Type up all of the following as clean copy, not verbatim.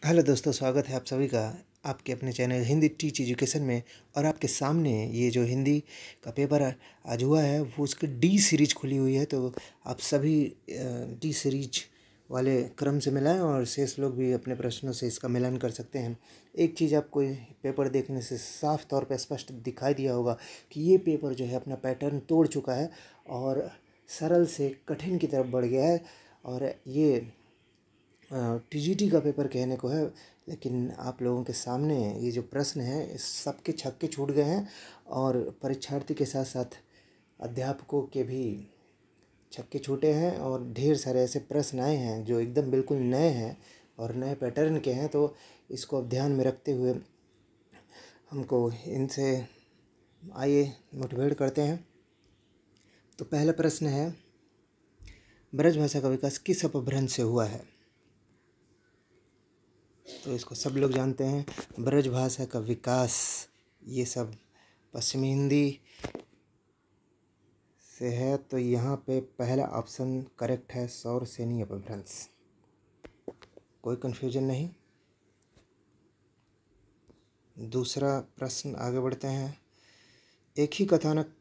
Hello दोस्तों, स्वागत है आप सभी का आपके अपने चैनल हिंदी टीच एजुकेशन में। और आपके सामने ये जो हिंदी का पेपर आज हुआ है वो उसकी डी सीरीज खुली हुई है। तो आप सभी डी सीरीज वाले क्रम से मिलाएं और शेष लोग भी अपने प्रश्नों से इसका मिलान कर सकते हैं। एक चीज़ आपको पेपर देखने से साफ तौर पर स्पष्ट दिखाई दिया होगा कि ये पेपर जो है अपना पैटर्न तोड़ चुका है और सरल से कठिन की तरफ बढ़ गया है। और ये टीजीटी का पेपर कहने को है, लेकिन आप लोगों के सामने ये जो प्रश्न है सबके छक्के छूट गए हैं और परीक्षार्थी के साथ साथ अध्यापकों के भी छक्के छूटे हैं और ढेर सारे ऐसे प्रश्न आए हैं जो एकदम बिल्कुल नए हैं और नए पैटर्न के हैं। तो इसको अब ध्यान में रखते हुए हमको इनसे आइए मुठभेड़ करते हैं। तो पहला प्रश्न है, ब्रज भाषा का विकास किस अपभ्रंश से हुआ है? तो इसको सब लोग जानते हैं, ब्रज भाषा का विकास ये सब पश्चिमी हिंदी से है। तो यहाँ पे पहला ऑप्शन करेक्ट है, सौरसेनी अपभ्रंश। कोई कन्फ्यूजन नहीं। दूसरा प्रश्न आगे बढ़ते हैं। एक ही कथानक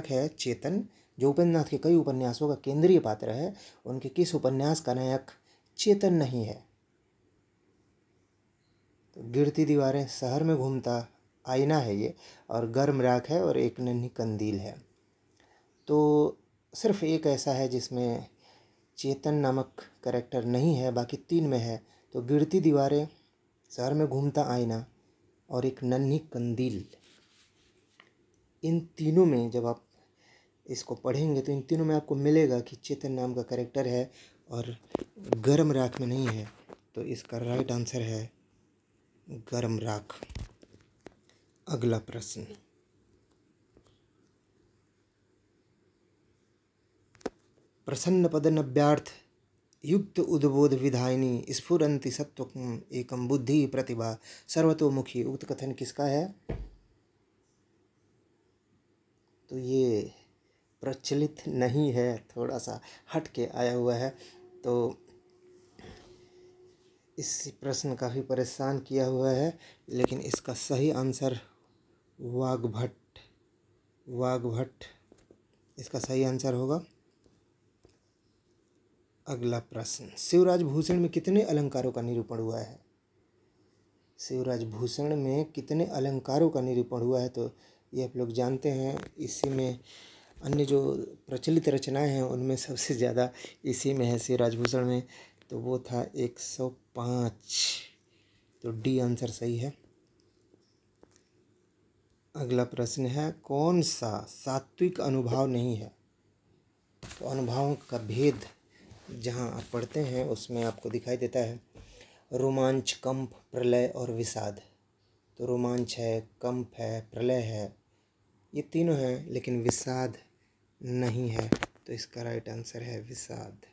है चेतन, जो उपन्यास के कई उपन्यासों का केंद्रीय पात्र है। उनके किस उपन्यास का नायक चेतन नहीं है? तो गिरती दीवारें, शहर में घूमता आईना है ये, और गर्म राख है, और एक नन्ही कंदील है। तो सिर्फ एक ऐसा है जिसमें चेतन नामक कैरेक्टर नहीं है, बाकी तीन में है। तो गिरती दीवारें, शहर में घूमता आईना और एक नन्ही कंदील, इन तीनों में जब आप इसको पढ़ेंगे तो इन तीनों में आपको मिलेगा कि चेतन नाम का कैरेक्टर है और गर्म राख में नहीं है। तो इसका राइट आंसर है गर्म राख। अगला प्रश्न, प्रसन्न पदनव्यार्थ युक्त उद्बोध विधायिनी स्फुरन्ति सत्वम् एकम बुद्धि प्रतिभा सर्वतोमुखी, उक्त कथन किसका है? तो ये प्रचलित नहीं है, थोड़ा सा हट के आया हुआ है। तो इस प्रश्न काफ़ी परेशान किया हुआ है, लेकिन इसका सही आंसर वाग्भट इसका सही आंसर होगा। अगला प्रश्न, शिवराज भूषण में कितने अलंकारों का निरूपण हुआ है? शिवराज भूषण में कितने अलंकारों का निरूपण हुआ है? तो ये आप लोग जानते हैं। इसी में अन्य जो प्रचलित रचनाएं हैं उनमें सबसे ज़्यादा इसी में है, शिवराज भूषण में। तो वो था 105। तो डी आंसर सही है। अगला प्रश्न है, कौन सा सात्विक अनुभाव नहीं है? तो अनुभावों का भेद जहाँ आप पढ़ते हैं उसमें आपको दिखाई देता है, रोमांच, कंप, प्रलय और विषाद। तो रोमांच है, कंप है, प्रलय है, ये तीनों हैं, लेकिन विषाद नहीं है। तो इसका राइट आंसर है विषाद।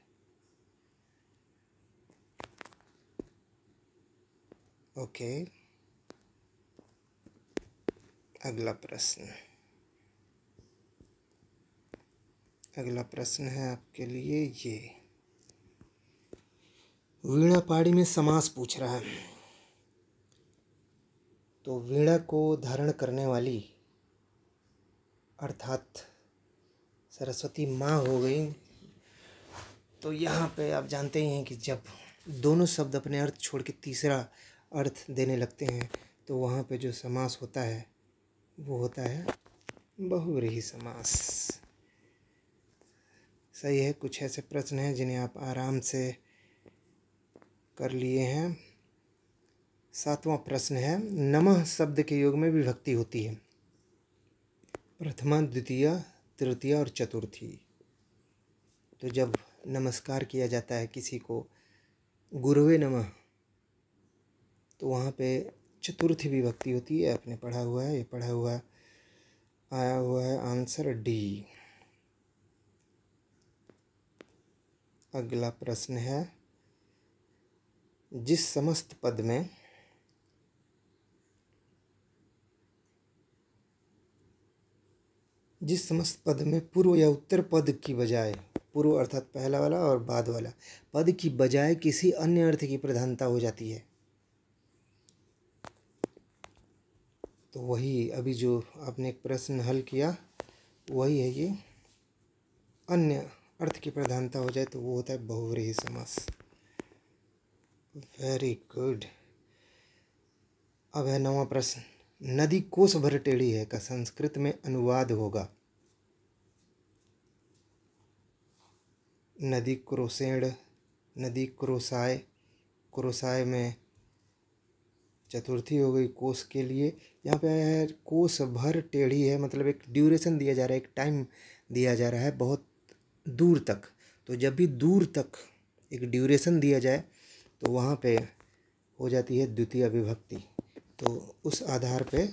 ओके, अगला प्रश्न है आपके लिए ये, वीणा पाड़ी में समास पूछ रहा है। तो वीणा को धारण करने वाली अर्थात सरस्वती माँ हो गई। तो यहाँ पे आप जानते ही हैं कि जब दोनों शब्द अपने अर्थ छोड़ के तीसरा अर्थ देने लगते हैं तो वहाँ पे जो समास होता है वो होता है बहुव्रीहि समास। सही है। कुछ ऐसे प्रश्न हैं जिन्हें आप आराम से कर लिए हैं। 7वां प्रश्न है, नमः शब्द के योग में विभक्ति होती है, प्रथमा, द्वितीया, तृतीया और चतुर्थी। तो जब नमस्कार किया जाता है किसी को, गुरुवे नमः, तो वहाँ पे चतुर्थी विभक्ति होती है। आपने पढ़ा हुआ है, ये पढ़ा हुआ आया हुआ है, आंसर डी। अगला प्रश्न है, जिस समस्त पद में पूर्व या उत्तर पद की बजाय पूर्व अर्थात पहला वाला और बाद वाला पद की बजाय किसी अन्य अर्थ की प्रधानता हो जाती है। तो वही अभी जो आपने एक प्रश्न हल किया वही है ये, अन्य अर्थ की प्रधानता हो जाए तो वो होता है बहुव्रीहि समास। Very good. अब है 9वां प्रश्न, नदी कोस भर टेढ़ी है का संस्कृत में अनुवाद होगा। नदी क्रोसेण, नदी क्रोसाय, क्रोसाय में चतुर्थी हो गई कोस के लिए। यहाँ पे आया है कोस भर टेढ़ी है, मतलब एक ड्यूरेशन दिया जा रहा है, एक टाइम दिया जा रहा है बहुत दूर तक। तो जब भी दूर तक एक ड्यूरेशन दिया जाए तो वहाँ पे हो जाती है द्वितीय विभक्ति। तो उस आधार पे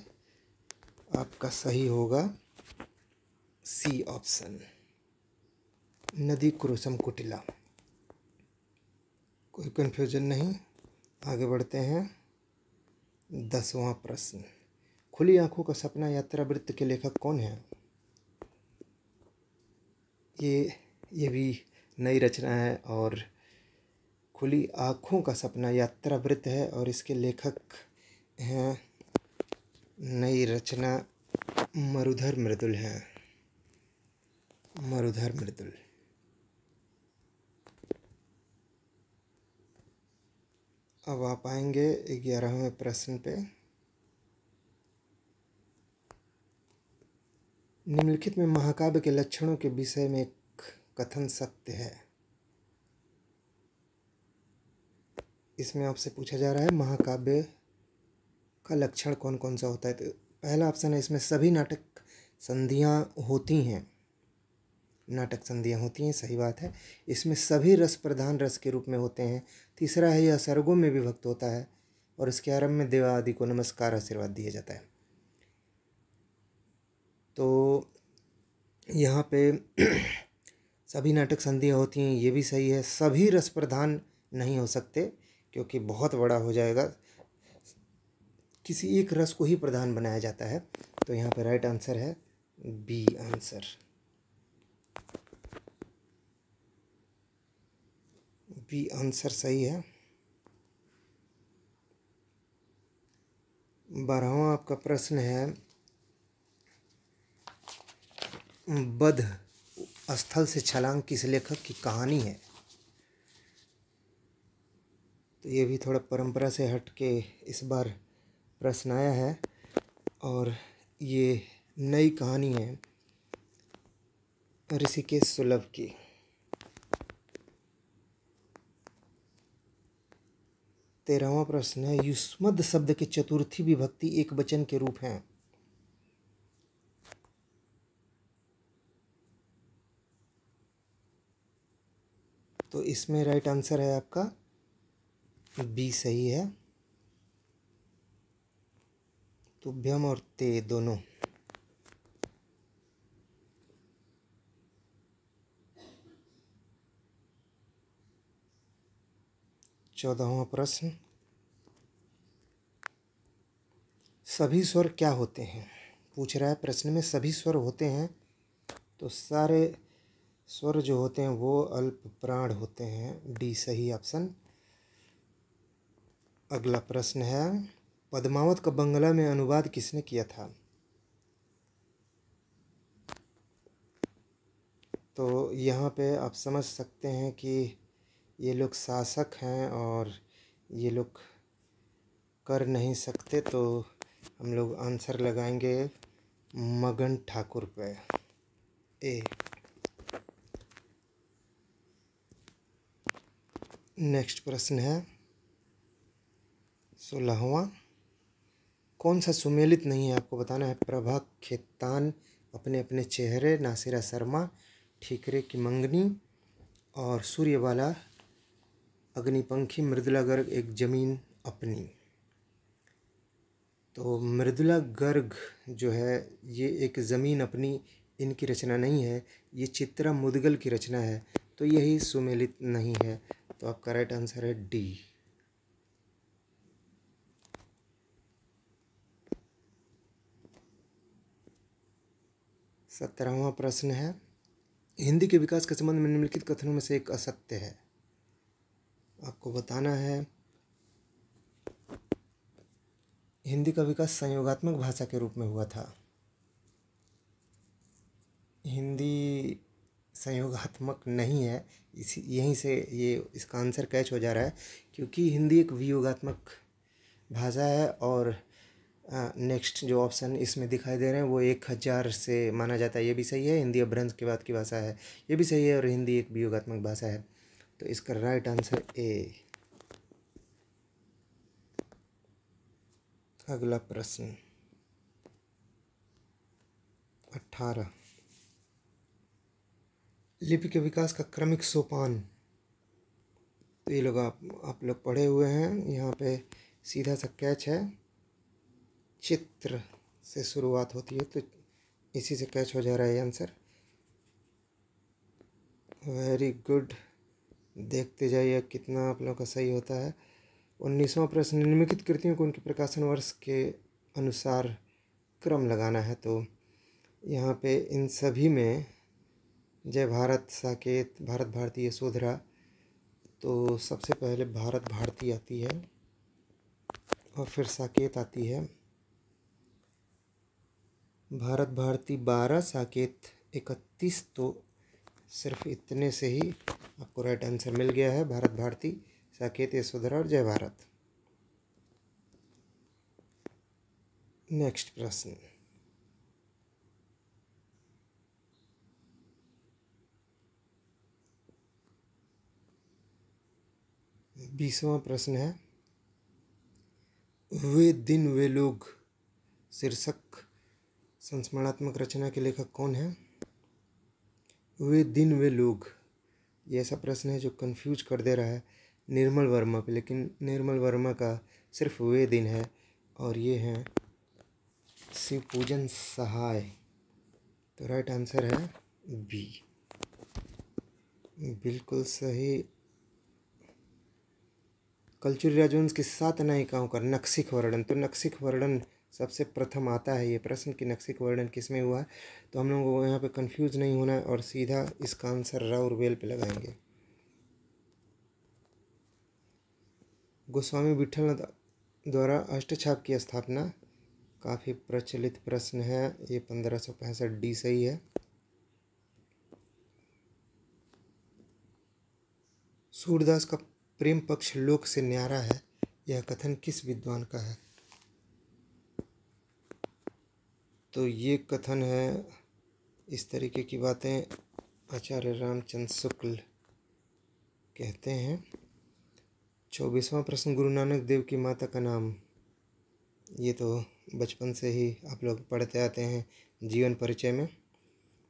आपका सही होगा सी ऑप्शन, नदी क्रोशम कुटिला। कोई कन्फ्यूजन नहीं, आगे बढ़ते हैं। 10वां प्रश्न, खुली आंखों का सपना यात्रा वृत्त के लेखक कौन है? ये भी नई रचना है और खुली आँखों का सपना यात्रा वृत्त है और इसके लेखक हैं, नई रचना मरुधर मृदुल हैं, मरुधर मृदुल। अब आप आएंगे 11वें प्रश्न पे। निम्नलिखित में महाकाव्य के लक्षणों के विषय में एक कथन सत्य है। इसमें आपसे पूछा जा रहा है महाकाव्य का लक्षण कौन कौन सा होता है। तो पहला ऑप्शन है, इसमें सभी नाटक संधियाँ होती हैं, नाटक संधियाँ होती हैं, सही बात है। इसमें सभी रस प्रधान रस के रूप में होते हैं। तीसरा है, यह सर्गों में विभक्त होता है और इसके आरंभ में देवा आदि को नमस्कार आशीर्वाद दिया जाता है। तो यहाँ पे सभी नाटक संधियाँ होती हैं, ये भी सही है। सभी रस प्रधान नहीं हो सकते क्योंकि बहुत बड़ा हो जाएगा, किसी एक रस को ही प्रधान बनाया जाता है। तो यहाँ पे राइट आंसर है बी आंसर, बी आंसर सही है। 12वां आपका प्रश्न है, बध स्थल से छलांग किस लेखक की कहानी है? तो ये भी थोड़ा परंपरा से हट के इस बार प्रश्न आया है और ये नई कहानी है ऋषिकेश सुलभ की। तेरहवां प्रश्न है, युष्मद् शब्द के चतुर्थी विभक्ति एक वचन के रूप हैं। तो इसमें राइट आंसर है आपका बी सही है, तुभ्यम और ते दोनों। 14वां प्रश्न, सभी स्वर क्या होते हैं? पूछ रहा है प्रश्न में, सभी स्वर होते हैं तो सारे स्वर जो होते हैं वो अल्प प्राण होते हैं, डी सही ऑप्शन। अगला प्रश्न है, पद्मावत का बंगला में अनुवाद किसने किया था? तो यहाँ पे आप समझ सकते हैं कि ये लोग शासक हैं और ये लोग कर नहीं सकते, तो हम लोग आंसर लगाएंगे मगन ठाकुर पे, ए। नेक्स्ट प्रश्न है 16वां, कौन सा सुमेलित नहीं है? आपको बताना है। प्रभा खेतान अपने अपने चेहरे, नासिरा शर्मा, ठीकरे की मंगनी और सूर्यवाला अग्निपंखी, मृदुला गर्ग एक जमीन अपनी। तो मृदुला गर्ग जो है ये एक ज़मीन अपनी इनकी रचना नहीं है, ये चित्रा मुदगल की रचना है, तो यही सुमेलित नहीं है। तो आपका राइट आंसर है डी। 17वां प्रश्न है, हिंदी के विकास के संबंध में निम्नलिखित कथनों में से एक असत्य है। आपको बताना है हिंदी का विकास संयोगात्मक भाषा के रूप में हुआ था। हिंदी संयोगात्मक नहीं है, इसी यहीं से ये इसका आंसर कैच हो जा रहा है, क्योंकि हिंदी एक वियोगात्मक भाषा है। और नेक्स्ट जो ऑप्शन इसमें दिखाई दे रहे हैं वो 1000 से माना जाता है, ये भी सही है। हिंदी अपभ्रंश के बाद की भाषा है, ये भी सही है। और हिंदी एक वियोगात्मक भाषा है, तो इसका राइट आंसर ए। अगला प्रश्न 18, लिपि के विकास का क्रमिक सोपान। तो ये लोग आप लोग पढ़े हुए हैं। यहाँ पे सीधा सा कैच है, चित्र से शुरुआत होती है, तो इसी से कैच हो जा रहा है आंसर। वेरी गुड, देखते जाइए कितना आप लोगों का सही होता है। 19वां प्रश्न, निम्नलिखित कृतियों को उनके प्रकाशन वर्ष के अनुसार क्रम लगाना है। तो यहाँ पे इन सभी में जय भारत, साकेत, भारत भारती, यशोधरा, तो सबसे पहले भारत भारती आती है और फिर साकेत आती है। भारत भारती 12, साकेत 31, तो सिर्फ इतने से ही आपको राइट आंसर मिल गया है। भारत भारती, साकेत, यशोधरा और जय भारत। नेक्स्ट प्रश्न 20वां प्रश्न है, वे दिन वे लोग शीर्षक संस्मरणात्मक रचना के लेखक कौन है? वे दिन वे लोग, ये ऐसा प्रश्न है जो कंफ्यूज कर दे रहा है निर्मल वर्मा पे, लेकिन निर्मल वर्मा का सिर्फ वे दिन है और ये हैं शिवपूजन सहाय। तो राइट आंसर है बी, बिल्कुल सही। कलचुरी राजवंश की 7 नायिकाओं का नक्सिक वर्णन। तो नक्सिक वर्णन सबसे प्रथम आता है ये प्रश्न कि नक्सिक वर्णन किसमें हुआ है। तो हम लोगों को यहाँ पे कंफ्यूज नहीं होना है और सीधा इसका आंसर र और वेल पे लगाएंगे। गोस्वामी विठलनाथ द्वारा अष्टछाप की स्थापना, काफ़ी प्रचलित प्रश्न है ये। 1565 डी सही है। सूरदास का प्रेम पक्ष लोक से न्यारा है, यह कथन किस विद्वान का है? तो ये कथन है, इस तरीके की बातें आचार्य रामचंद्र शुक्ल कहते हैं। 24वां प्रश्न, गुरु नानक देव की माता का नाम। ये तो बचपन से ही आप लोग पढ़ते आते हैं जीवन परिचय में,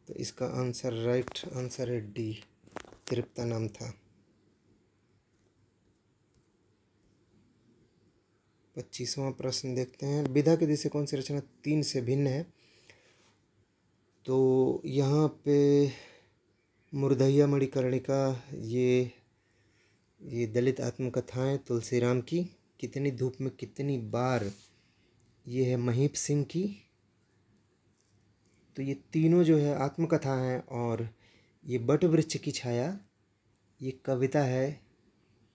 तो इसका आंसर राइट आंसर है डी, तृप्ता नाम था। 25वां प्रश्न देखते हैं, विधा के दिशा कौन सी रचना 3 से भिन्न है? तो यहाँ पे मुर्दहिया मणिकर्णिका, ये दलित आत्मकथाएं तुलसीराम की, कितनी धूप में कितनी बार, ये है महीप सिंह की। तो ये तीनों जो है आत्मकथा हैं। और ये बट वृक्ष की छाया, ये कविता है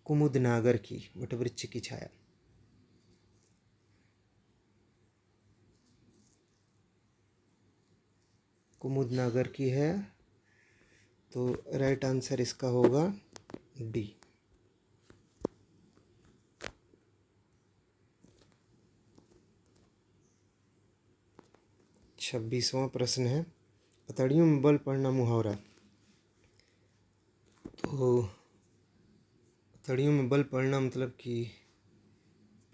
कुमुद नागर की, बट वृक्ष की छाया। कुमुद नागर की है, तो राइट आंसर इसका होगा डी। 26वां प्रश्न है, अतड़ियों में बल पड़ना मुहावरा। तो अतड़ियों में बल पड़ना मतलब कि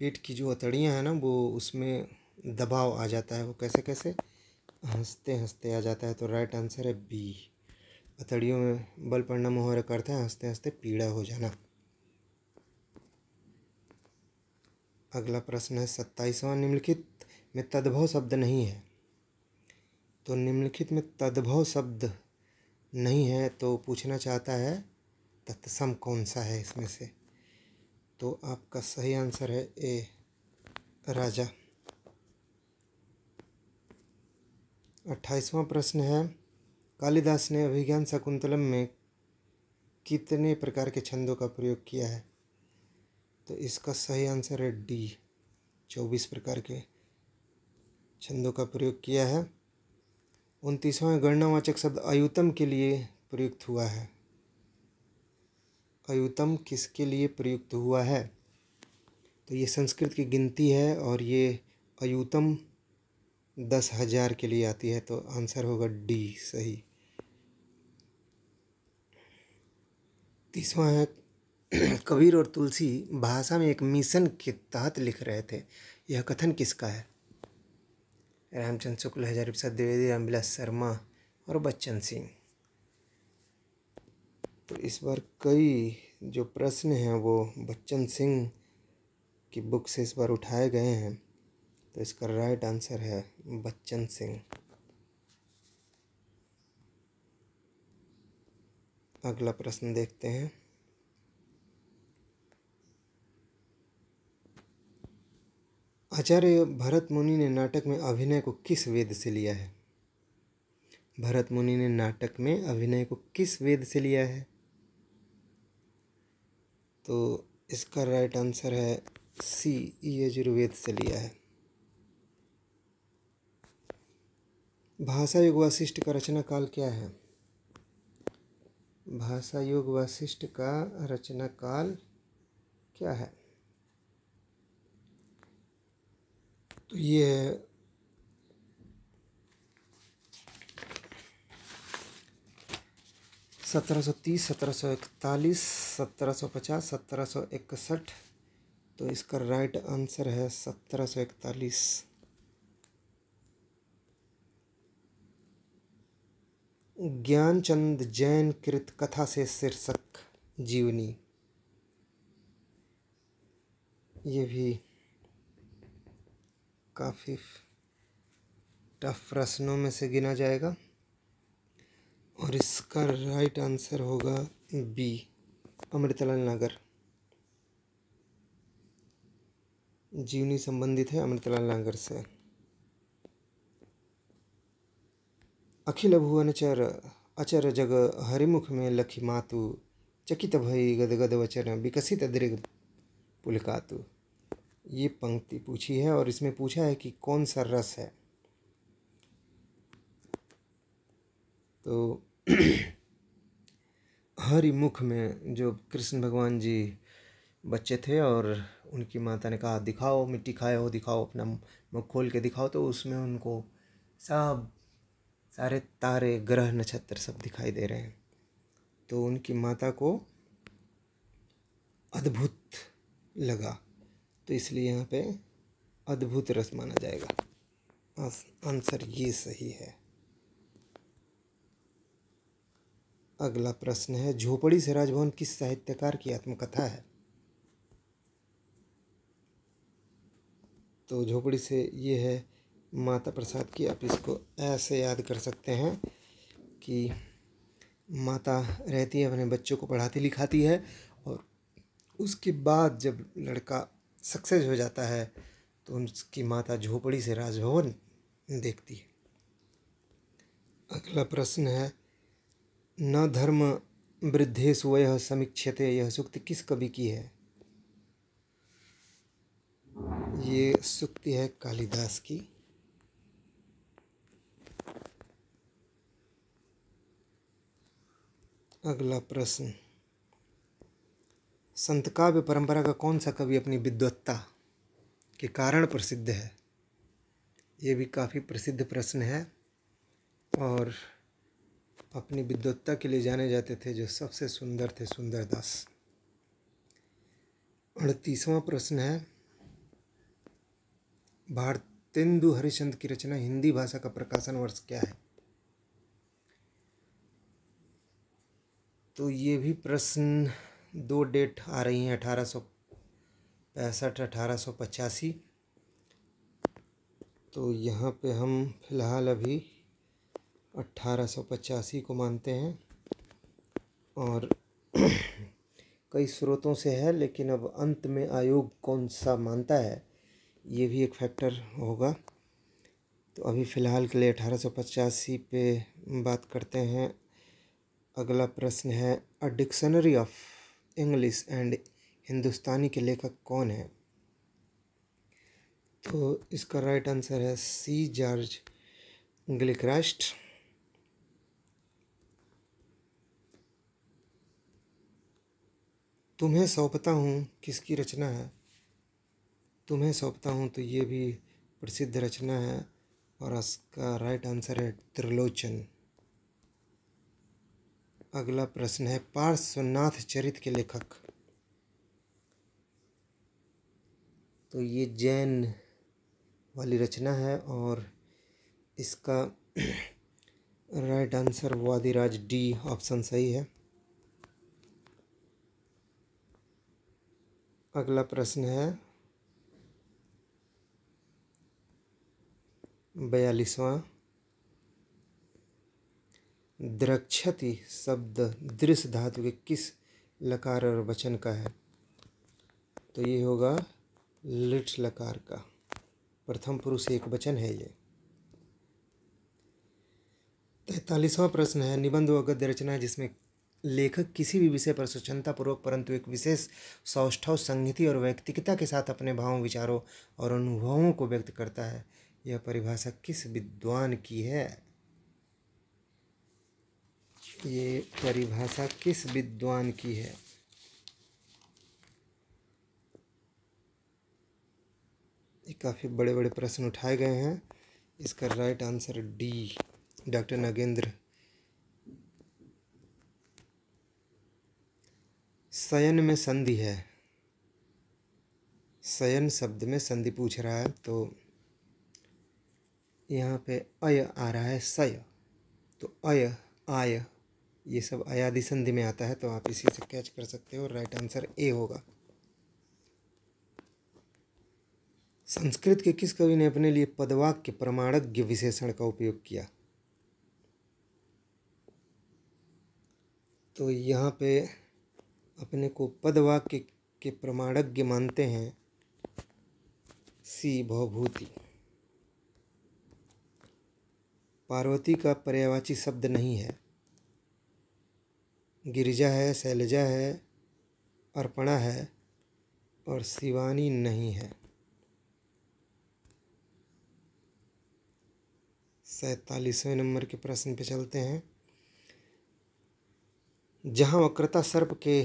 पेट की जो अतड़ियाँ हैं ना, वो उसमें दबाव आ जाता है। वो कैसे कैसे? हंसते हंसते आ जाता है। तो राइट आंसर है बी, अतड़ियों में बल पड़ना मुहावरा का अर्थ है हंसते हंसते पीड़ा हो जाना। अगला प्रश्न है 27वां, निम्नलिखित में तद्भव शब्द नहीं है। तो निम्नलिखित में तद्भव शब्द नहीं है, तो पूछना चाहता है तत्सम कौन सा है इसमें से। तो आपका सही आंसर है ए, राजा। 28वां प्रश्न है, कालिदास ने अभिज्ञान शाकुंतलम में कितने प्रकार के छंदों का प्रयोग किया है? तो इसका सही आंसर है डी, 24 प्रकार के छंदों का प्रयोग किया है। 29वां गणनावाचक शब्द अयुतम के लिए प्रयुक्त हुआ है। अयुतम किसके लिए प्रयुक्त हुआ है? तो ये संस्कृत की गिनती है और ये अयुतम 10,000 के लिए आती है, तो आंसर होगा डी सही। 30वां है कबीर और तुलसी भाषा में एक मिशन के तहत लिख रहे थे, यह कथन किसका है? रामचंद्र शुक्ल, हजारी प्रसाद द्विवेदी, रामविलास शर्मा और बच्चन सिंह। तो इस बार कई जो प्रश्न हैं वो बच्चन सिंह की बुक से इस बार उठाए गए हैं, तो इसका राइट आंसर है बच्चन सिंह। अगला प्रश्न देखते हैं। आचार्य भरत मुनि ने नाटक में अभिनय को किस वेद से लिया है? भरत मुनि ने नाटक में अभिनय को किस वेद से लिया है? तो इसका राइट आंसर है सी, यजुर्वेद से लिया है। भाषा युग वासिष्ठ का रचना काल क्या है? भाषा युग वासिष्ठ का रचना काल क्या है? तो ये है 1730, 1741, 1750, 1761। तो इसका राइट आंसर है 1741। ज्ञानचंद जैन कृत कथा से शीर्षक जीवनी, ये भी काफ़ी टफ प्रश्नों में से गिना जाएगा और इसका राइट आंसर होगा बी, अमृतलाल नागर। जीवनी संबंधित है अमृतलाल नागर से। अखिल भुवनचर अचर जग हरिमुख में लखी मातु, चकित भई गदगद वचन विकसित दृग पुलकातु। ये पंक्ति पूछी है और इसमें पूछा है कि कौन सा रस है। तो हरिमुख में जो कृष्ण भगवान जी बच्चे थे और उनकी माता ने कहा दिखाओ, मिट्टी खाए हो दिखाओ, अपना मुख खोल के दिखाओ, तो उसमें उनको सब सारे तारे ग्रह नक्षत्र सब दिखाई दे रहे हैं। तो उनकी माता को अद्भुत लगा, तो इसलिए यहाँ पे अद्भुत रस माना जाएगा। आंसर ये सही है। अगला प्रश्न है, झोपड़ी से राजभवन किस साहित्यकार की आत्मकथा है? तो झोपड़ी से ये है माता प्रसाद की। आप इसको ऐसे याद कर सकते हैं कि माता रहती है, अपने बच्चों को पढ़ाती लिखाती है और उसके बाद जब लड़का सक्सेस हो जाता है तो उसकी माता झोपड़ी से राजभवन देखती है। अगला प्रश्न है, न धर्म वृद्धेषु वयः समीक्ष्यते, यह सूक्ति किस कवि की है? ये सूक्ति है कालिदास की। अगला प्रश्न, संत काव्य परंपरा का कौन सा कवि अपनी विद्वत्ता के कारण प्रसिद्ध है? ये भी काफ़ी प्रसिद्ध प्रश्न है और अपनी विद्वत्ता के लिए जाने जाते थे जो सबसे सुंदर थे, सुंदरदास। 38वां प्रश्न है, भारतेंदु हरिश्चंद्र की रचना हिंदी भाषा का प्रकाशन वर्ष क्या है? तो ये भी प्रश्न दो डेट आ रही हैं, 1865, 1885। तो यहाँ पे हम फिलहाल अभी 1885 को मानते हैं और कई स्रोतों से है, लेकिन अब अंत में आयोग कौन सा मानता है ये भी एक फैक्टर होगा। तो अभी फ़िलहाल के लिए 1885 पे बात करते हैं। अगला प्रश्न है, a dictionary of English and Hindustani के लेखक कौन है? तो इसका राइट आंसर है सी जॉर्ज गिलक्रास्ट। तुम्हें सौंपता हूँ किसकी रचना है? तुम्हें सौंपता हूँ तो ये भी प्रसिद्ध रचना है और इसका राइट आंसर है त्रिलोचन। अगला प्रश्न है, पार्श्वनाथ चरित के लेखक? तो ये जैन वाली रचना है और इसका राइट आंसर वादिराज डी ऑप्शन सही है। अगला प्रश्न है 42वां, द्रक्षति शब्द दृश्य धातु के किस लकार और वचन का है? तो ये होगा लिट लकार का, प्रथम पुरुष एक वचन है ये। 43वां प्रश्न है, निबंध व गद्य रचना है जिसमें लेखक किसी भी विषय पर स्वच्छंदतापूर्वक परंतु एक विशेष सौष्ठव संगति और व्यक्तिगता के साथ अपने भावों, विचारों और अनुभवों को व्यक्त करता है। यह परिभाषा किस विद्वान की है? ये परिभाषा किस विद्वान की है? ये काफ़ी बड़े बड़े प्रश्न उठाए गए हैं। इसका right answer D doctor Nagendra. शयन में संधि है, शयन शब्द में संधि पूछ रहा है तो यहाँ पे अय आ रहा है सय, तो अय आय ये सब अयादि संधि में आता है, तो आप इसी से कैच कर सकते हो। राइट आंसर ए होगा। संस्कृत के किस कवि ने अपने लिए पदवाक्य प्रमाणज्ञ विशेषण का उपयोग किया? तो यहाँ पे अपने को पदवाक्य के प्रमाणज्ञ मानते हैं सी भवभूति। पार्वती का पर्यायवाची शब्द नहीं है, गिरिजा है, शैलजा है, अर्पणा है और शिवानी नहीं है। 47वें नंबर के प्रश्न पे चलते हैं। जहाँ वक्रता सर्प के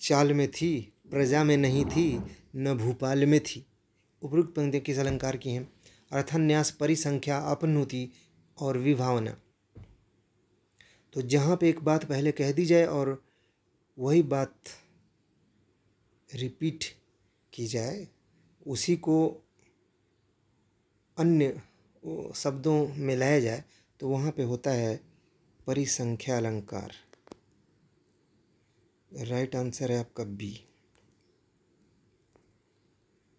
चाल में थी, प्रजा में नहीं थी, न भूपाल में थी। उपरोक्त पंक्तियाँ किस अलंकार की हैं? अर्थन्यास, परिसंख्या, अपनुति और विभावना। तो जहाँ पे एक बात पहले कह दी जाए और वही बात रिपीट की जाए, उसी को अन्य शब्दों में लाया जाए, तो वहाँ पे होता है परिसंख्या अलंकार। राइट आंसर है आपका बी।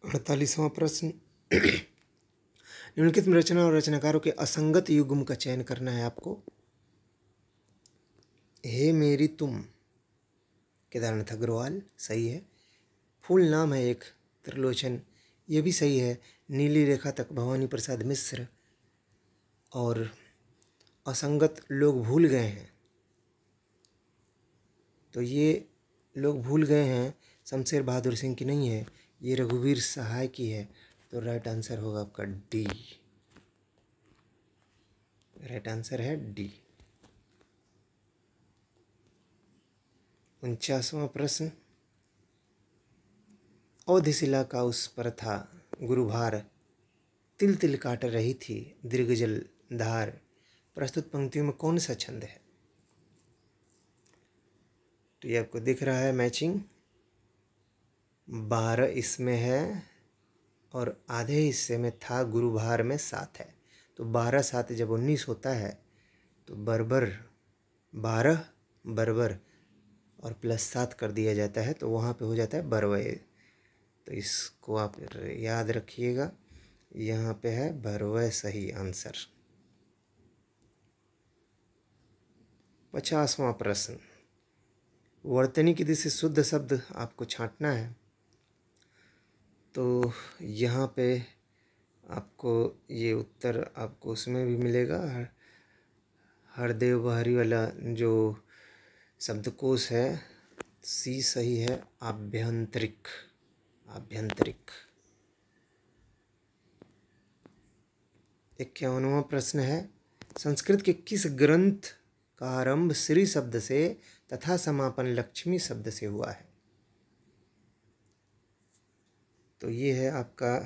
48वां प्रश्न, निम्नलिखित में रचना और रचनाकारों के असंगत युग्म का चयन करना है आपको। हे मेरी तुम, केदारनाथ अग्रवाल सही है। फूल नाम है एक, त्रिलोचन, ये भी सही है। नीली रेखा तक, भवानी प्रसाद मिश्र। और असंगत लोग भूल गए हैं, तो ये लोग भूल गए हैं शमशेर बहादुर सिंह की नहीं है, ये रघुवीर सहाय की है। तो राइट आंसर होगा आपका डी। राइट आंसर है डी। 49वां प्रश्न, अवधिशिला का उस पर था गुरुभार, तिल तिल काट रही थी दीर्घजल धार। प्रस्तुत पंक्तियों में कौन सा छंद है? तो ये आपको दिख रहा है मैचिंग, 12 इसमें है और आधे हिस्से में था गुरुभार में 7 है। तो 12 7 जब 19 होता है तो बरबर 12 बरबर और प्लस 7 कर दिया जाता है, तो वहाँ पे हो जाता है बरवय। तो इसको आप याद रखिएगा, यहाँ पे है बरवय सही आंसर। 50वां प्रश्न, वर्तनी की दिशा से शुद्ध शब्द आपको छांटना है। तो यहाँ पे आपको ये उत्तर आपको उसमें भी मिलेगा। हरदेव बहरी वाला जो शब्दकोश है, सी सही है, आभ्यंतरिक। आभ्यंतरिक। 51वां प्रश्न है, संस्कृत के किस ग्रंथ का आरंभ श्री शब्द से तथा समापन लक्ष्मी शब्द से हुआ है? तो ये है आपका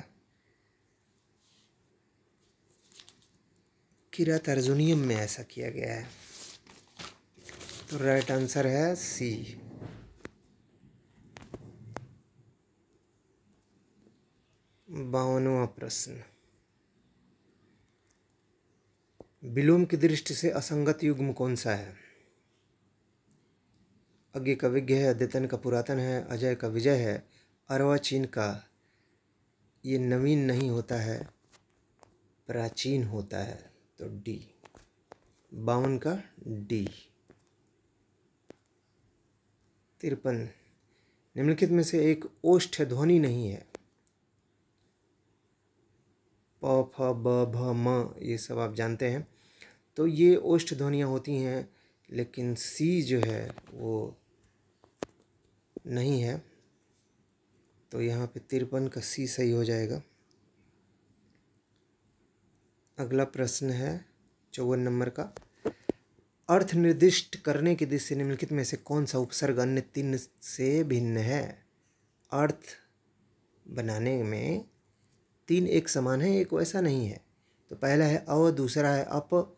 किरात अर्जुनियम में ऐसा किया गया है। तो राइट आंसर है सी। 52वां प्रश्न, विलोम की दृष्टि से असंगत युग्म कौन सा है? अज्ञ का विज्ञ है, अद्यतन का पुरातन है, अजय का विजय है, अर्वाचीन का ये नवीन नहीं होता है, प्राचीन होता है। तो डी, 52 का डी। 53, निम्नलिखित में से एक ओष्ठ ध्वनि नहीं है। प फ ब भ म ये सब आप जानते हैं। तो ये ओष्ठ ध्वनियाँ होती हैं, लेकिन सी जो है वो नहीं है। तो यहाँ पे 53 का सी सही हो जाएगा। अगला प्रश्न है 54 नंबर का, अर्थ निर्दिष्ट करने की दृष्टि से निम्नलिखित में से कौन सा उपसर्ग अन्य तीन से भिन्न है? अर्थ बनाने में तीन एक समान है, एक वैसा नहीं है। तो पहला है अव, दूसरा है अप,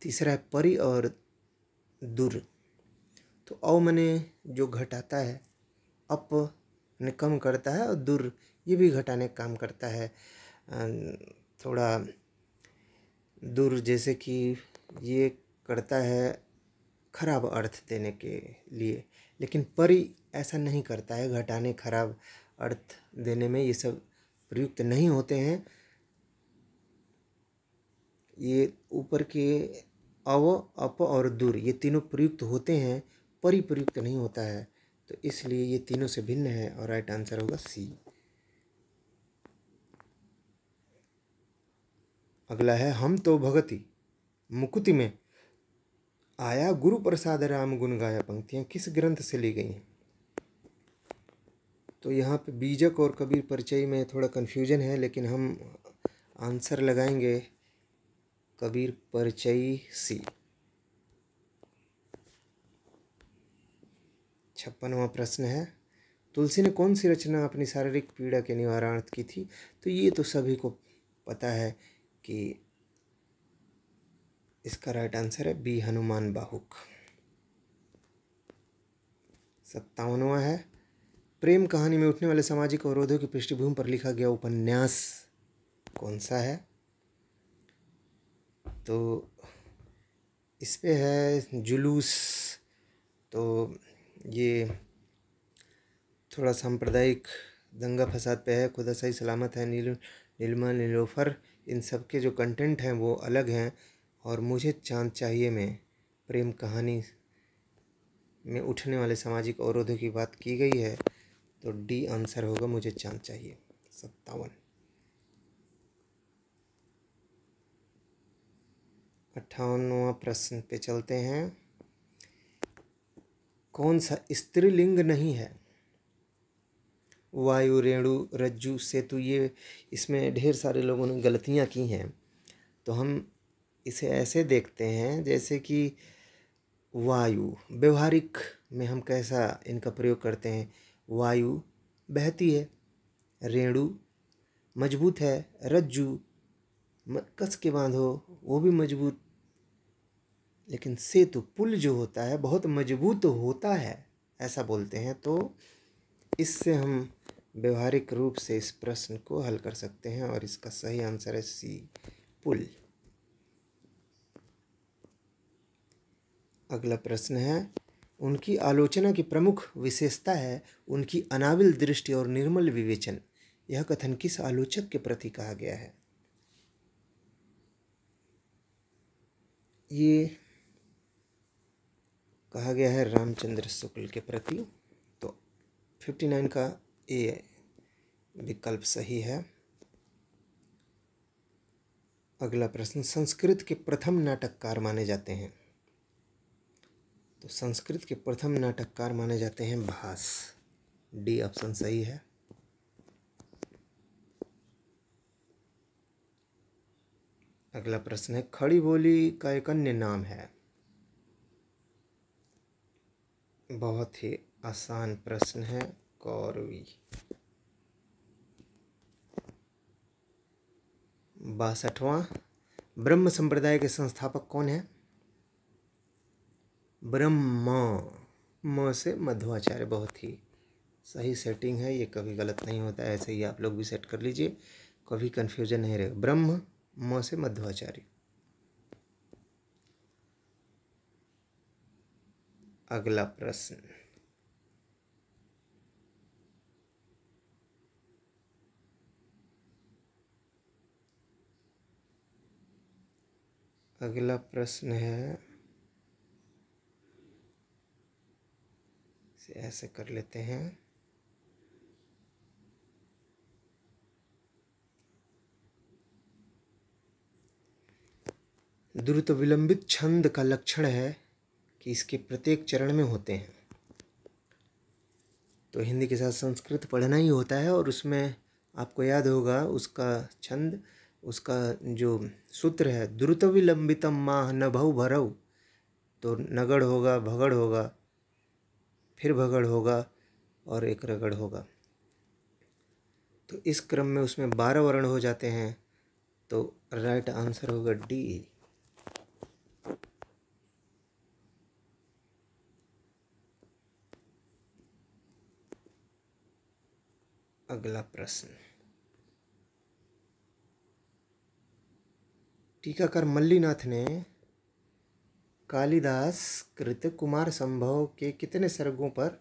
तीसरा है परि और दुर। तो अव मने जो घटाता है, अप ने कम करता है, और दुर ये भी घटाने का काम करता है। थोड़ा दुर जैसे कि ये करता है खराब अर्थ देने के लिए, लेकिन परि ऐसा नहीं करता है, घटाने खराब अर्थ देने में ये सब प्रयुक्त नहीं होते हैं। ये ऊपर के अव, अप और दुर ये तीनों प्रयुक्त होते हैं, परि प्रयुक्त नहीं होता है। तो इसलिए ये तीनों से भिन्न है और राइट आंसर होगा सी। अगला है, हम तो भगति मुकुति में आया गुरु प्रसाद राम गुण गाया पंक्तियाँ किस ग्रंथ से ली गई हैं? तो यहाँ पे बीजक और कबीर परिचय में थोड़ा कन्फ्यूजन है, लेकिन हम आंसर लगाएंगे कबीर परिचय सी। 56वां प्रश्न है, तुलसी ने कौन सी रचना अपनी शारीरिक पीड़ा के निवारणार्थ की थी? तो ये तो सभी को पता है कि इसका राइट आंसर है बी, हनुमान बाहुक। 57वां है, प्रेम कहानी में उठने वाले सामाजिक अवरोधों की पृष्ठभूमि पर लिखा गया उपन्यास कौन सा है? तो इस पे है जुलूस। तो ये थोड़ा सांप्रदायिक दंगा फसाद पे है। खुदा सही सलामत है, नीलमा नीलोफर, इन सब के जो कंटेंट हैं वो अलग हैं। और मुझे चांद चाहिए में प्रेम कहानी में उठने वाले सामाजिक अवरोधों की बात की गई है। तो डी आंसर होगा, मुझे चांद चाहिए। 57। 58वां प्रश्न पे चलते हैं, कौन सा स्त्रीलिंग नहीं है? वायु, रेणु, रज्जु, सेतु, ये इसमें ढेर सारे लोगों ने गलतियां की हैं। तो हम इसे ऐसे देखते हैं जैसे कि वायु व्यवहारिक में हम कैसा इनका प्रयोग करते हैं। वायु बहती है, रेणु मजबूत है, रज्जु कस के बांधो वो भी मजबूत, लेकिन सेतु पुल जो होता है बहुत मजबूत होता है, ऐसा बोलते हैं। तो इससे हम व्यवहारिक रूप से इस प्रश्न को हल कर सकते हैं और इसका सही आंसर है सी, पुल। अगला प्रश्न है, उनकी आलोचना की प्रमुख विशेषता है उनकी अनाविल दृष्टि और निर्मल विवेचन। यह कथन किस आलोचक के प्रति कहा गया है? ये कहा गया है रामचंद्र शुक्ल के प्रति। तो 59 का ए विकल्प सही है। अगला प्रश्न, संस्कृत के प्रथम नाटककार माने जाते हैं? तो संस्कृत के प्रथम नाटककार माने जाते हैं भास। डी ऑप्शन सही है। अगला प्रश्न है, खड़ी बोली का एक अन्य नाम है? बहुत ही आसान प्रश्न है, कौरवी। 62वां, ब्रह्म संप्रदाय के संस्थापक कौन है? ब्रह्मा, म से मध्वाचार्य। बहुत ही सही सेटिंग है, ये कभी गलत नहीं होता है। ऐसे ही आप लोग भी सेट कर लीजिए, कभी कन्फ्यूजन नहीं रहेगा। ब्रह्म, म से मध्वाचार्य। अगला प्रश्न, अगला प्रश्न है, ऐसे कर लेते हैं। द्रुत विलंबित छंद का लक्षण है कि इसके प्रत्येक चरण में होते हैं। तो हिंदी के साथ संस्कृत पढ़ना ही होता है, और उसमें आपको याद होगा उसका छंद, उसका जो सूत्र है, द्रुत विलंबितम माह नभौ भरौ। तो नगड़ होगा, भगड़ होगा, फिर भगड़ होगा, और एक रगड़ होगा। तो इस क्रम में उसमें 12 वर्ण हो जाते हैं। तो राइट आंसर होगा डी। अगला प्रश्न, टीकाकार मल्लीनाथ ने कालिदास कृत कुमार संभव के कितने सर्गों पर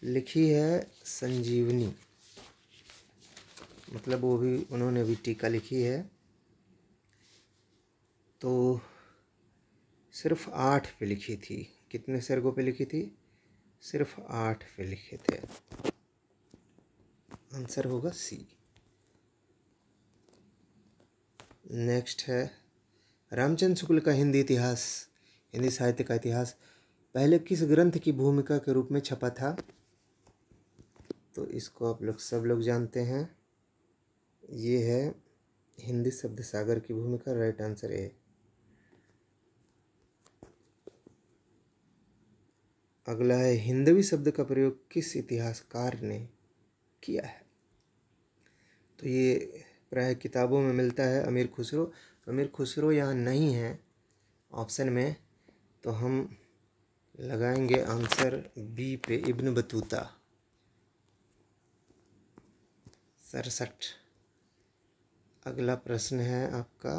लिखी है संजीवनी? मतलब वो भी, उन्होंने भी टीका लिखी है। तो सिर्फ 8 पे लिखी थी। कितने सर्गों पे लिखी थी? सिर्फ 8 पे लिखे थे। आंसर होगा सी। नेक्स्ट है, रामचंद्र शुक्ल का हिंदी इतिहास, हिंदी साहित्य का इतिहास पहले किस ग्रंथ की भूमिका के रूप में छपा था? तो इसको आप लोग सब लोग जानते हैं, ये है हिंदी शब्द सागर की भूमिका। राइट आंसर है। अगला है, हिंदवी शब्द का प्रयोग किस इतिहासकार ने किया है? तो ये प्राय किताबों में मिलता है, अमीर खुसरो। अमीर खुसरो यहाँ नहीं है ऑप्शन में, तो हम लगाएंगे आंसर बी पे, इब्न बतूता। 67। अगला प्रश्न है आपका,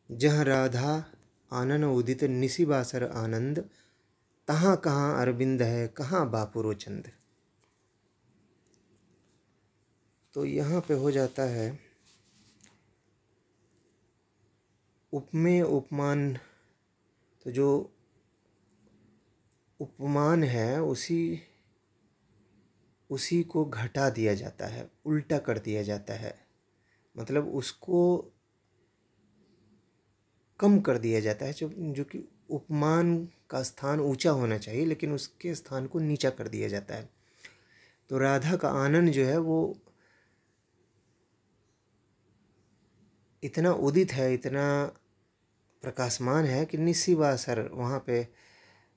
जहाँ राधा आनन उदित निसी बासर आनंद, तहाँ कहाँ अरविंद है, कहाँ बापू रोचंद। तो यहाँ पे हो जाता है उपमेय उपमान। तो जो उपमान है उसी को घटा दिया जाता है, उल्टा कर दिया जाता है। मतलब उसको कम कर दिया जाता है, जो कि उपमान का स्थान ऊंचा होना चाहिए, लेकिन उसके स्थान को नीचा कर दिया जाता है। तो राधा का आनंद जो है वो इतना उदित है, इतना प्रकाशमान है कि निस्सीबासर, वहाँ पे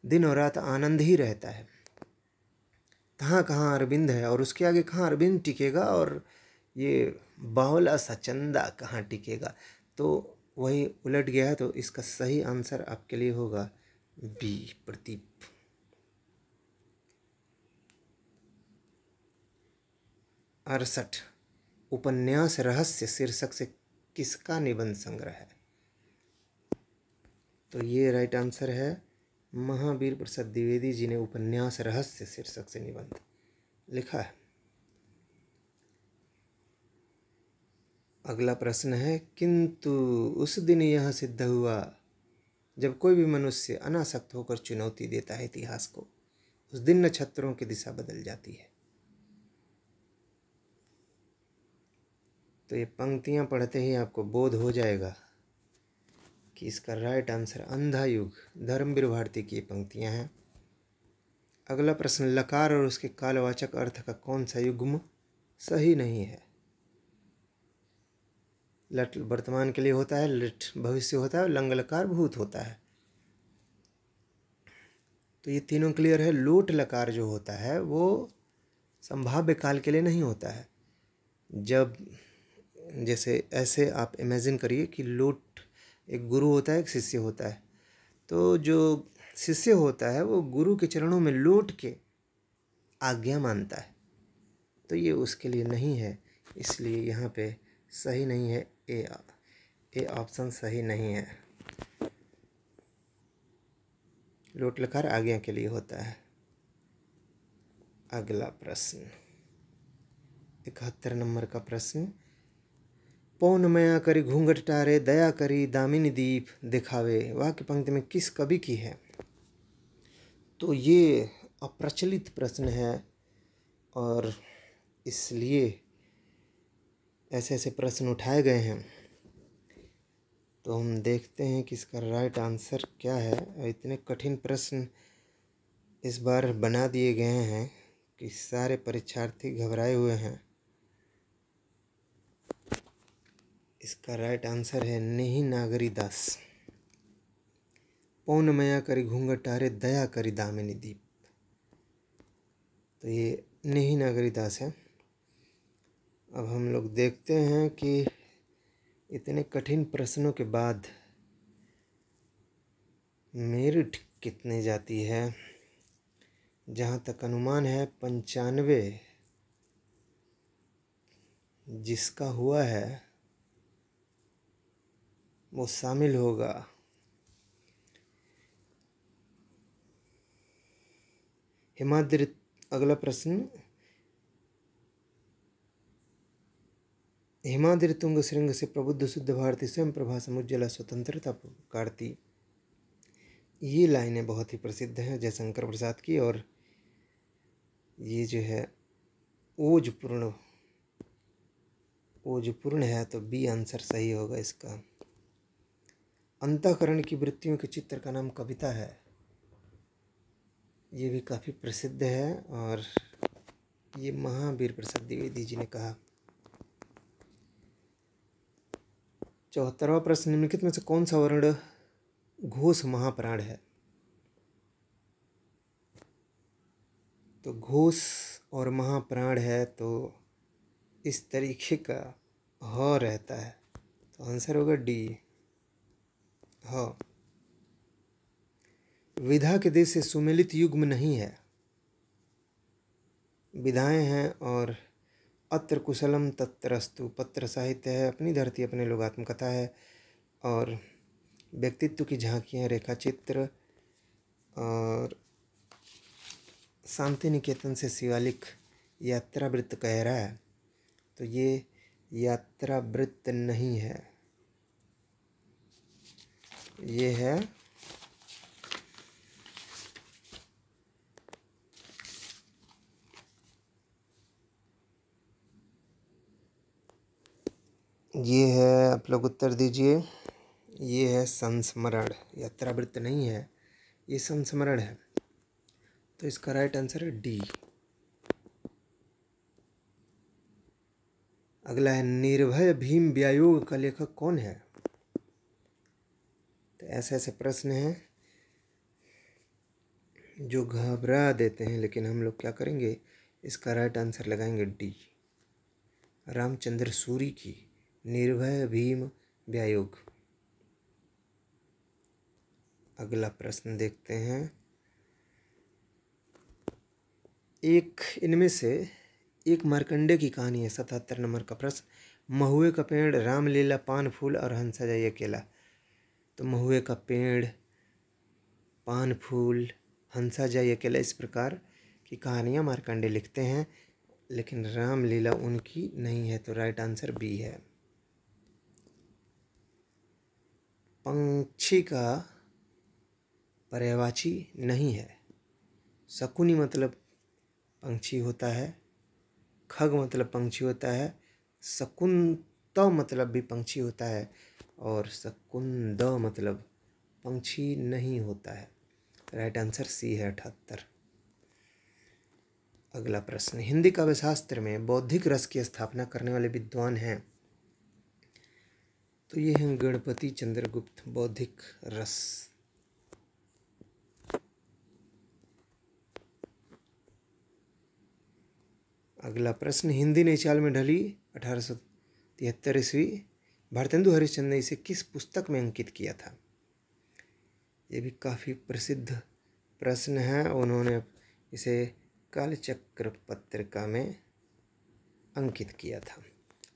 दिन और रात आनंद ही रहता है। तहाँ कहाँ अरविंद है, और उसके आगे कहाँ अरविंद टिकेगा, और ये बावला सा चंदा कहाँ टिकेगा। तो वही उलट गया है। तो इसका सही आंसर आपके लिए होगा बी, प्रदीप। अड़सठ, उपन्यास रहस्य शीर्षक से किसका निबंध संग्रह है? तो ये राइट आंसर है, महावीर प्रसाद द्विवेदी जी ने उपन्यास रहस्य शीर्षक से निबंध लिखा है। अगला प्रश्न है, किंतु उस दिन यह सिद्ध हुआ जब कोई भी मनुष्य अनासक्त होकर चुनौती देता है इतिहास को, उस दिन नक्षत्रों की दिशा बदल जाती है। तो ये पंक्तियाँ पढ़ते ही आपको बोध हो जाएगा कि इसका राइट आंसर अंधा युग धर्मवीर भारती की ये पंक्तियाँ हैं। अगला प्रश्न, लकार और उसके कालवाचक अर्थ का कौन सा युग्म सही नहीं है? लट वर्तमान के लिए होता है, लिट भविष्य होता है और लंग लकार भूत होता है। तो ये तीनों क्लियर है। लोट लकार जो होता है वो संभाव्य काल के लिए नहीं होता है। जब जैसे ऐसे आप इमेजिन करिए कि लोट एक गुरु होता है, एक शिष्य होता है। तो जो शिष्य होता है वो गुरु के चरणों में लौट के आज्ञा मानता है, तो ये उसके लिए नहीं है, इसलिए यहाँ पे सही नहीं है। ए ऑप्शन सही नहीं है। लोट लकार आज्ञा के लिए होता है। अगला प्रश्न 71 नंबर का प्रश्न, पौन मया करी घूंघट टारे दया करी दामिनी दीप दिखावे, वाक्य पंक्ति में किस कवि की है? तो ये अप्रचलित प्रश्न है और इसलिए ऐसे ऐसे प्रश्न उठाए गए हैं। तो हम देखते हैं कि इसका राइट आंसर क्या है। इतने कठिन प्रश्न इस बार बना दिए गए हैं कि सारे परीक्षार्थी घबराए हुए हैं। इसका राइट आंसर है नेही नागरी दास। पौन मया करी घूंघट टारे दया करी दामिनी दीप, तो ये नेही नागरी दास है। अब हम लोग देखते हैं कि इतने कठिन प्रश्नों के बाद मेरिट कितने जाती है। जहाँ तक अनुमान है 95 जिसका हुआ है वो शामिल होगा। हिमाद्रि अगला प्रश्न, हिमाद्रि तुंग श्रृंग से प्रबुद्ध शुद्ध भारती स्वयं प्रभा समुज्ज्वला स्वतंत्रता पुकारती। ये लाइनें बहुत ही प्रसिद्ध हैं जयशंकर प्रसाद की, और ये जो है ओजपूर्ण है, तो बी आंसर सही होगा इसका। अंतःकरण की वृत्तियों के चित्र का नाम कविता है। ये भी काफ़ी प्रसिद्ध है और ये महावीर प्रसाद द्विवेदी जी ने कहा। 74वां प्रश्न, निम्नलिखित में से कौन सा वर्ण घोष महाप्राण है? तो घोष और महाप्राण है, तो इस तरीके का ह रहता है, तो आंसर होगा डी ह। विधा के देश से सुमेलित युग्म नहीं है। विधाएं हैं और अत्र कुशलम तत्रस्तु पत्र साहित्य है, अपनी धरती अपने लोग आत्मकथा है, और व्यक्तित्व की झांकियाँ रेखा चित्र, और शांति निकेतन से शिवालिक यात्रा वृत्त कह रहा है, तो ये यात्रा वृत्त नहीं है, ये है आप लोग उत्तर दीजिए। ये है संस्मरण, यात्रा वृत्त नहीं है, ये संस्मरण है, तो इसका राइट आंसर है डी। अगला है, निर्भय भीम व्यायोग का लेखक कौन है? तो ऐसे ऐसे प्रश्न हैं जो घबरा देते हैं, लेकिन हम लोग क्या करेंगे, इसका राइट आंसर लगाएंगे डी, रामचंद्र सूरी की निर्भय भीम व्यायोग। अगला प्रश्न देखते हैं। इनमें से एक मार्कंडे की कहानी है। 77 नंबर का प्रश्न, महुए का पेड़, रामलीला, पान फूल और हंसा जाई अकेला। तो महुए का पेड़, पान फूल, हंसा जाई अकेला, इस प्रकार की कहानियाँ मार्कंडे लिखते हैं, लेकिन रामलीला उनकी नहीं है, तो राइट आंसर बी है। पंक्षी का पर्यायवाची नहीं है। शकुनी मतलब पंक्षी होता है, खग मतलब पंक्षी होता है, शकुन त मतलब भी पंछी होता है और शकुंद मतलब पंछी नहीं होता है। राइट आंसर सी है 78। अगला प्रश्न, हिंदी काव्य शास्त्र में बौद्धिक रस की स्थापना करने वाले विद्वान हैं? तो ये हैं गणपति चंद्रगुप्त। बौद्धिक रस। अगला प्रश्न, हिंदी नई चाल में ढली 1873 ईस्वी भारतेंदु हरिश्चंद्र ने इसे किस पुस्तक में अंकित किया था? ये भी काफ़ी प्रसिद्ध प्रश्न है। उन्होंने इसे कालचक्र पत्रिका में अंकित किया था।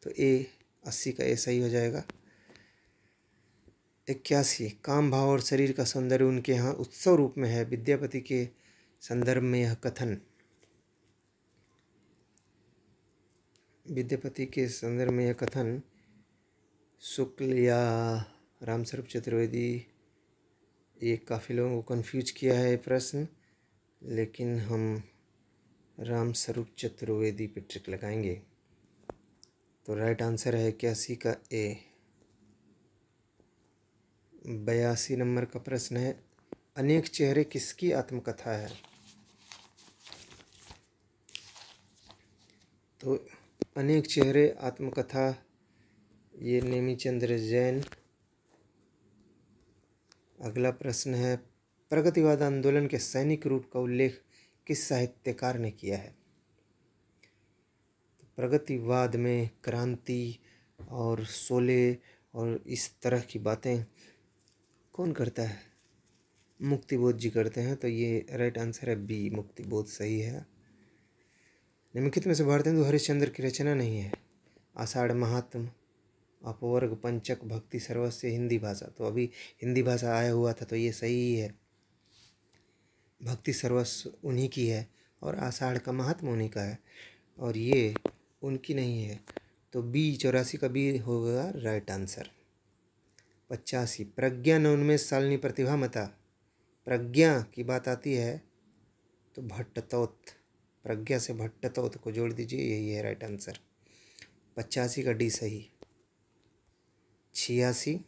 तो ए 80 का ए सही हो जाएगा। 81, काम भाव और शरीर का सौंदर्य उनके यहाँ उत्सव रूप में है। विद्यापति के संदर्भ में यह कथन, विद्यापति के संदर्भ में यह कथन शुक्ल या रामस्वरूप चतुर्वेदी, ये काफ़ी लोगों को कंफ्यूज किया है ये प्रश्न, लेकिन हम रामस्वरूप चतुर्वेदी पे ट्रिक लगाएंगे। तो राइट आंसर है 81 का ए। 82 नंबर का प्रश्न है, अनेक चेहरे किसकी आत्मकथा है? तो अनेक चेहरे आत्मकथा ये नेमीचंद्र जैन। अगला प्रश्न है, प्रगतिवाद आंदोलन के सैनिक रूप का उल्लेख किस साहित्यकार ने किया है? तो प्रगतिवाद में क्रांति और शोले और इस तरह की बातें कौन करता है? मुक्तिबोध जी करते हैं। तो ये राइट आंसर है बी, मुक्तिबोध सही है। निम्नलिखित में से भारतेंदु हरिश्चंद्र की रचना नहीं है? आषाढ़ महात्म, अपवर्ग, पंचक, भक्ति सर्वस्व, हिंदी भाषा। तो अभी हिंदी भाषा आया हुआ था तो ये सही ही है। भक्ति सर्वस्व उन्हीं की है और आषाढ़ का महात्मा उन्हीं का है और ये उनकी नहीं है। तो बी 84 का बी होगा राइट आंसर। 85, प्रज्ञा न उनमें सालनी प्रतिभा मता। प्रज्ञा की बात आती है तो भट्टतोत, प्रज्ञा से भट्टतोत को जोड़ दीजिए, यही है राइट आंसर। 85 का डी सही। 86,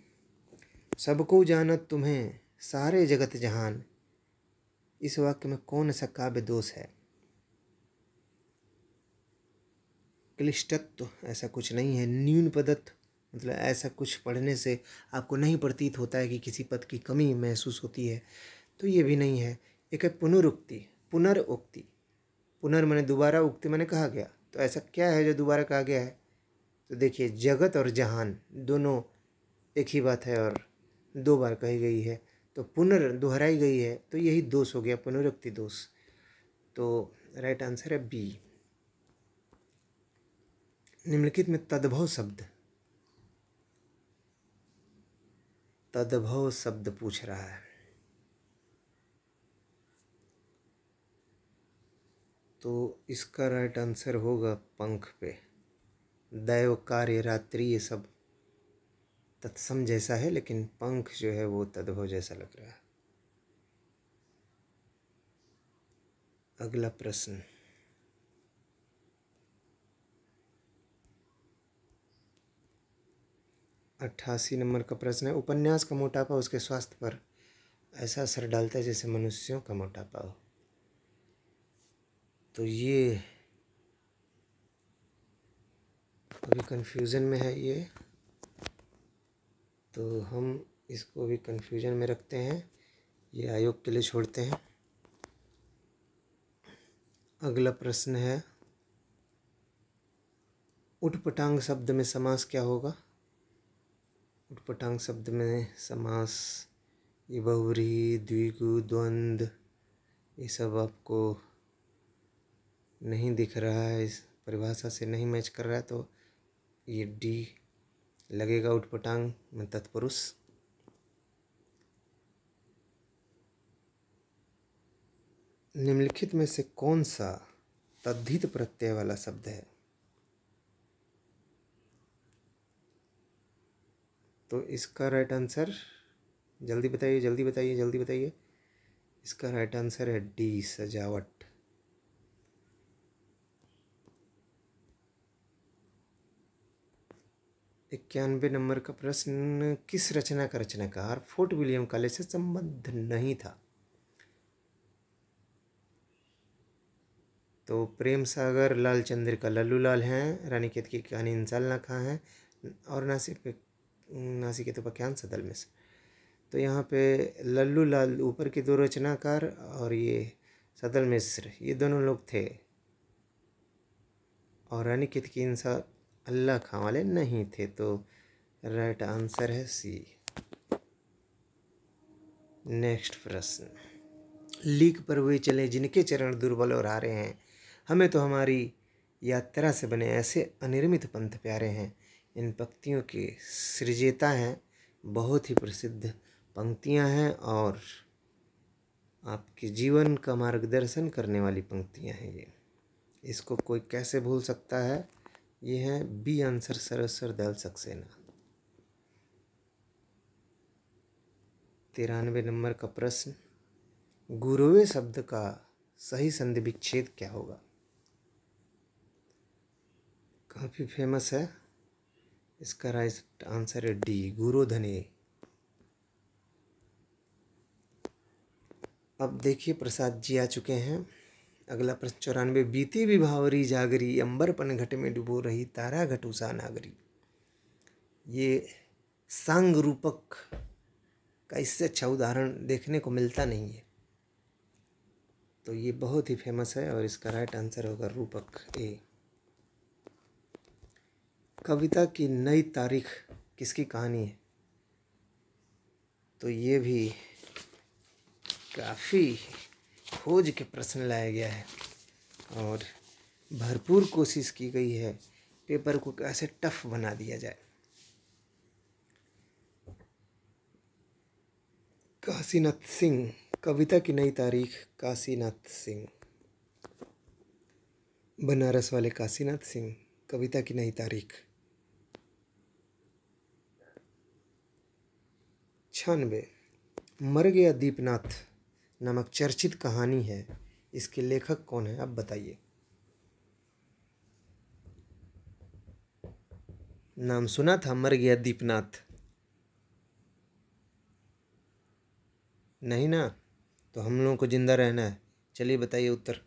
सबको जानत तुम्हें सारे जगत जहान, इस वाक्य में कौन सा काव्य दोष है? क्लिष्टत्व ऐसा कुछ नहीं है। न्यून पदत्व मतलब ऐसा कुछ पढ़ने से आपको नहीं प्रतीत होता है कि किसी पद की कमी महसूस होती है, तो ये भी नहीं है। एक है पुनरुक्ति, पुनरुक्ति, पुनर मैंने दोबारा, उक्ति मैंने कहा गया। तो ऐसा क्या है जो दोबारा कहा गया है? तो देखिए, जगत और जहान दोनों एक ही बात है और दो बार कही गई है, तो पुनर दोहराई गई है, तो यही दोष हो गया, पुनरुक्ति दोष। तो राइट आंसर है बी। निम्नलिखित में तद्भव शब्द, तद्भव शब्द पूछ रहा है। तो इसका राइट आंसर होगा पंख पे। दैव, कार्य, रात्रि, ये सब तत्सम जैसा है, लेकिन पंख जो है वो तद्भव जैसा लग रहा है। अगला प्रश्न, 88 नंबर का प्रश्न है, उपन्यास का मोटापा उसके स्वास्थ्य पर ऐसा असर डालता है जैसे मनुष्यों का मोटापा हो। तो ये अभी कन्फ्यूज़न में है ये, तो हम इसको भी कन्फ्यूजन में रखते हैं, ये आयोग के लिए छोड़ते हैं। अगला प्रश्न है, उटपटांग शब्द में समास क्या होगा? उटपटांग शब्द में समास ये बहुव्रीहि, द्विगु, द्वंद्व, ये सब आपको नहीं दिख रहा है, इस परिभाषा से नहीं मैच कर रहा है, तो ये डी लगेगा, उटपटांग में तत्पुरुष। निम्नलिखित में से कौन सा तद्धित प्रत्यय वाला शब्द है? तो इसका राइट आंसर, जल्दी बताइए जल्दी बताइए जल्दी बताइए, इसका राइट आंसर है डी, सजावट। 91 नंबर का प्रश्न, किस रचना का रचनाकार फोर्ट विलियम कॉलेज से संबद्ध नहीं था? तो प्रेम सागर लाल चंद्र का लल्लू लाल हैं, रानी केतकी की कहानी इंसान ना खां है, और नासिक के तो पक्यान सदल में से। तो यहाँ पे लल्लू लाल ऊपर के दो रचनाकार और ये सदल मिश्र, ये दोनों लोग थे, और रानी केतकी इंसान अल्लाह खां वाले नहीं थे। तो राइट आंसर है सी। नेक्स्ट प्रश्न, लीक पर वे चले जिनके चरण दुर्बल और हारे हैं, हमें तो हमारी यात्रा से बने ऐसे अनिर्मित पंथ प्यारे हैं। इन पंक्तियों के सृजेता हैं, बहुत ही प्रसिद्ध पंक्तियां हैं और आपके जीवन का मार्गदर्शन करने वाली पंक्तियां हैं ये। इसको कोई कैसे भूल सकता है? ये है बी आंसर, सरस्वर दयाल सक्सेना। 93 नंबर का प्रश्न, गुरुवे शब्द का सही संधि विच्छेद क्या होगा? काफ़ी फेमस है, इसका राइट आंसर है डी, गुरोधने। अब देखिए प्रसाद जी आ चुके हैं। अगला प्रश्न 94, बीती विभावरी जागरी, अंबर पन घट में डुबो रही, तारा घटुसा नागरी। ये सांग रूपक का इससे अच्छा उदाहरण देखने को मिलता नहीं है, तो ये बहुत ही फेमस है और इसका राइट आंसर होगा रूपक ए। कविता की नई तारीख किसकी कहानी है? तो ये भी काफ़ी खोज के प्रश्न लाया गया है और भरपूर कोशिश की गई है पेपर को कैसे टफ बना दिया जाए। काशीनाथ सिंह, कविता की नई तारीख, काशीनाथ सिंह। बनारस वाले काशीनाथ सिंह, कविता की नई तारीख। 96, मर गया दीपनाथ नामक चर्चित कहानी है, इसके लेखक कौन है? आप बताइए। नाम सुना था मर गया दीपनाथ? नहीं ना, तो हम लोगों को जिंदा रहना है। चलिए बताइए उत्तर।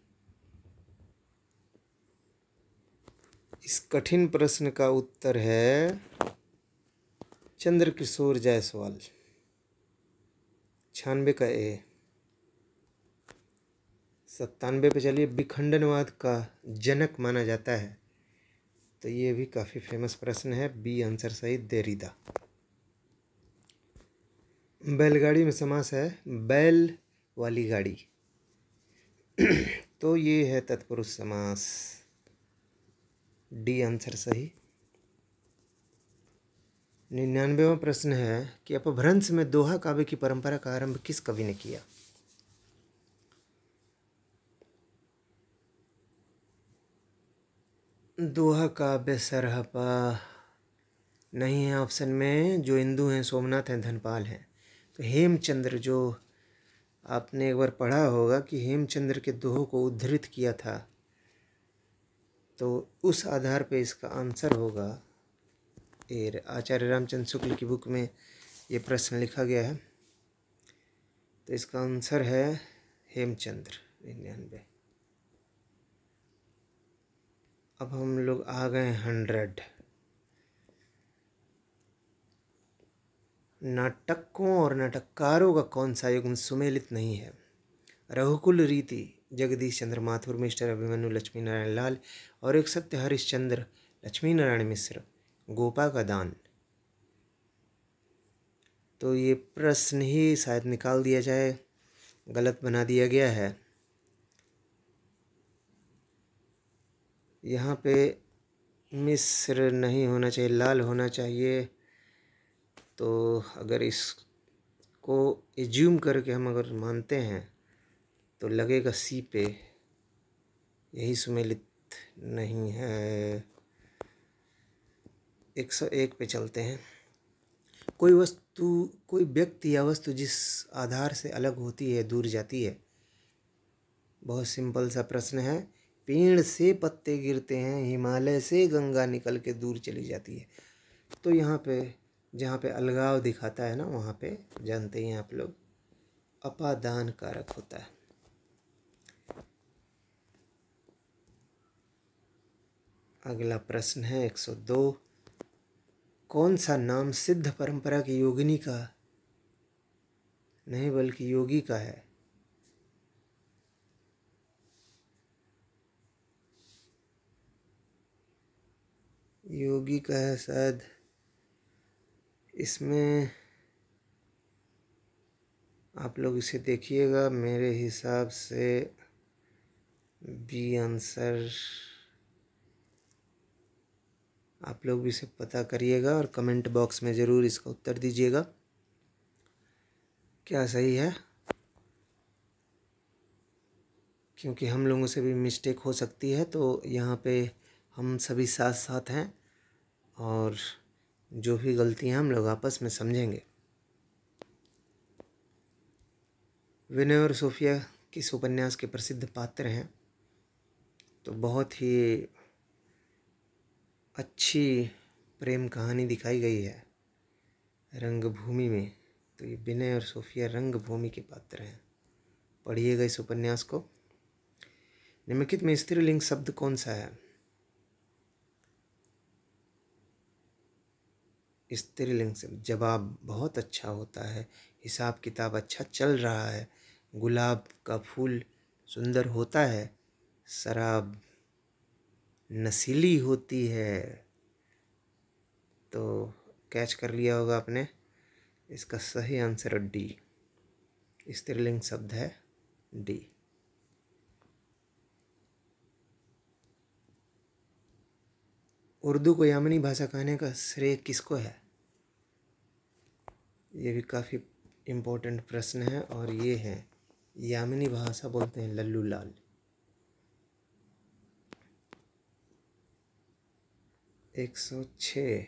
इस कठिन प्रश्न का उत्तर है चंद्रकिशोर जायसवाल। 96 का ए। 97 पे चलिए, विखंडनवाद का जनक माना जाता है, तो ये भी काफ़ी फेमस प्रश्न है, बी आंसर सही, देरिदा। बैलगाड़ी में समास है बैल वाली गाड़ी, तो ये है तत्पुरुष समास, डी आंसर सही। 99वां प्रश्न है कि अपभ्रंश में दोहा काव्य की परंपरा का आरंभ किस कवि ने किया? दोहा काव्य सरहपा नहीं है ऑप्शन में, जो हिंदू हैं सोमनाथ हैं, धनपाल हैं। तो हेमचंद्र, जो आपने एक बार पढ़ा होगा कि हेमचंद्र के दोहों को उद्धृत किया था, तो उस आधार पे इसका आंसर होगा ए। आचार्य रामचंद्र शुक्ल की बुक में ये प्रश्न लिखा गया है, तो इसका आंसर है हेमचंद्र। 99। अब हम लोग आ गए 100। नाटकों और नाटककारों का कौन सा युग्म सुमेलित नहीं है? रघुकुल रीति, जगदीश चंद्र माथुर, मिस्टर अभिमन्यु लक्ष्मी नारायण लाल, और एक सत्य हरिश्चंद्र लक्ष्मी नारायण मिश्र, गोपा का दान। तो ये प्रश्न ही शायद निकाल दिया जाए, गलत बना दिया गया है। यहाँ पे मिश्र नहीं होना चाहिए, लाल होना चाहिए। तो अगर इसको एज्यूम करके हम अगर मानते हैं तो लगेगा सी पे, यही सुमेलित नहीं है। 101 पे चलते हैं। कोई वस्तु, कोई व्यक्ति या वस्तु जिस आधार से अलग होती है, दूर जाती है। बहुत सिंपल सा प्रश्न है। पेड़ से पत्ते गिरते हैं, हिमालय से गंगा निकल के दूर चली जाती है। तो यहाँ पे जहाँ पे अलगाव दिखाता है ना, वहाँ पे जानते ही हैं आप लोग, अपादान कारक होता है। अगला प्रश्न है 102। कौन सा नाम सिद्ध परंपरा की योगिनी का नहीं बल्कि योगी का है? योगी का है शायद। इसमें आप लोग इसे देखिएगा, मेरे हिसाब से बी आंसर। आप लोग भी इसे पता करिएगा और कमेंट बॉक्स में ज़रूर इसका उत्तर दीजिएगा, क्या सही है, क्योंकि हम लोगों से भी मिस्टेक हो सकती है। तो यहाँ पे हम सभी साथ साथ हैं और जो भी गलतियाँ हम लोग आपस में समझेंगे। विनय और सोफिया किस उपन्यास के प्रसिद्ध पात्र हैं? तो बहुत ही अच्छी प्रेम कहानी दिखाई गई है रंगभूमि में। तो ये विनय और सोफिया रंगभूमि के पात्र हैं, पढ़िएगा इस उपन्यास को। निम्नलिखित में स्त्रीलिंग शब्द कौन सा है? स्त्रीलिंग से जवाब बहुत अच्छा होता है, हिसाब किताब अच्छा चल रहा है, गुलाब का फूल सुंदर होता है, शराब नशीली होती है। तो कैच कर लिया होगा आपने, इसका सही आंसर डी, स्त्रीलिंग शब्द है डी। उर्दू को यामनी भाषा कहने का श्रेय किसको है? ये भी काफ़ी इम्पोर्टेंट प्रश्न है और ये है, यामिनी भाषा बोलते हैं लल्लू लाल। 106।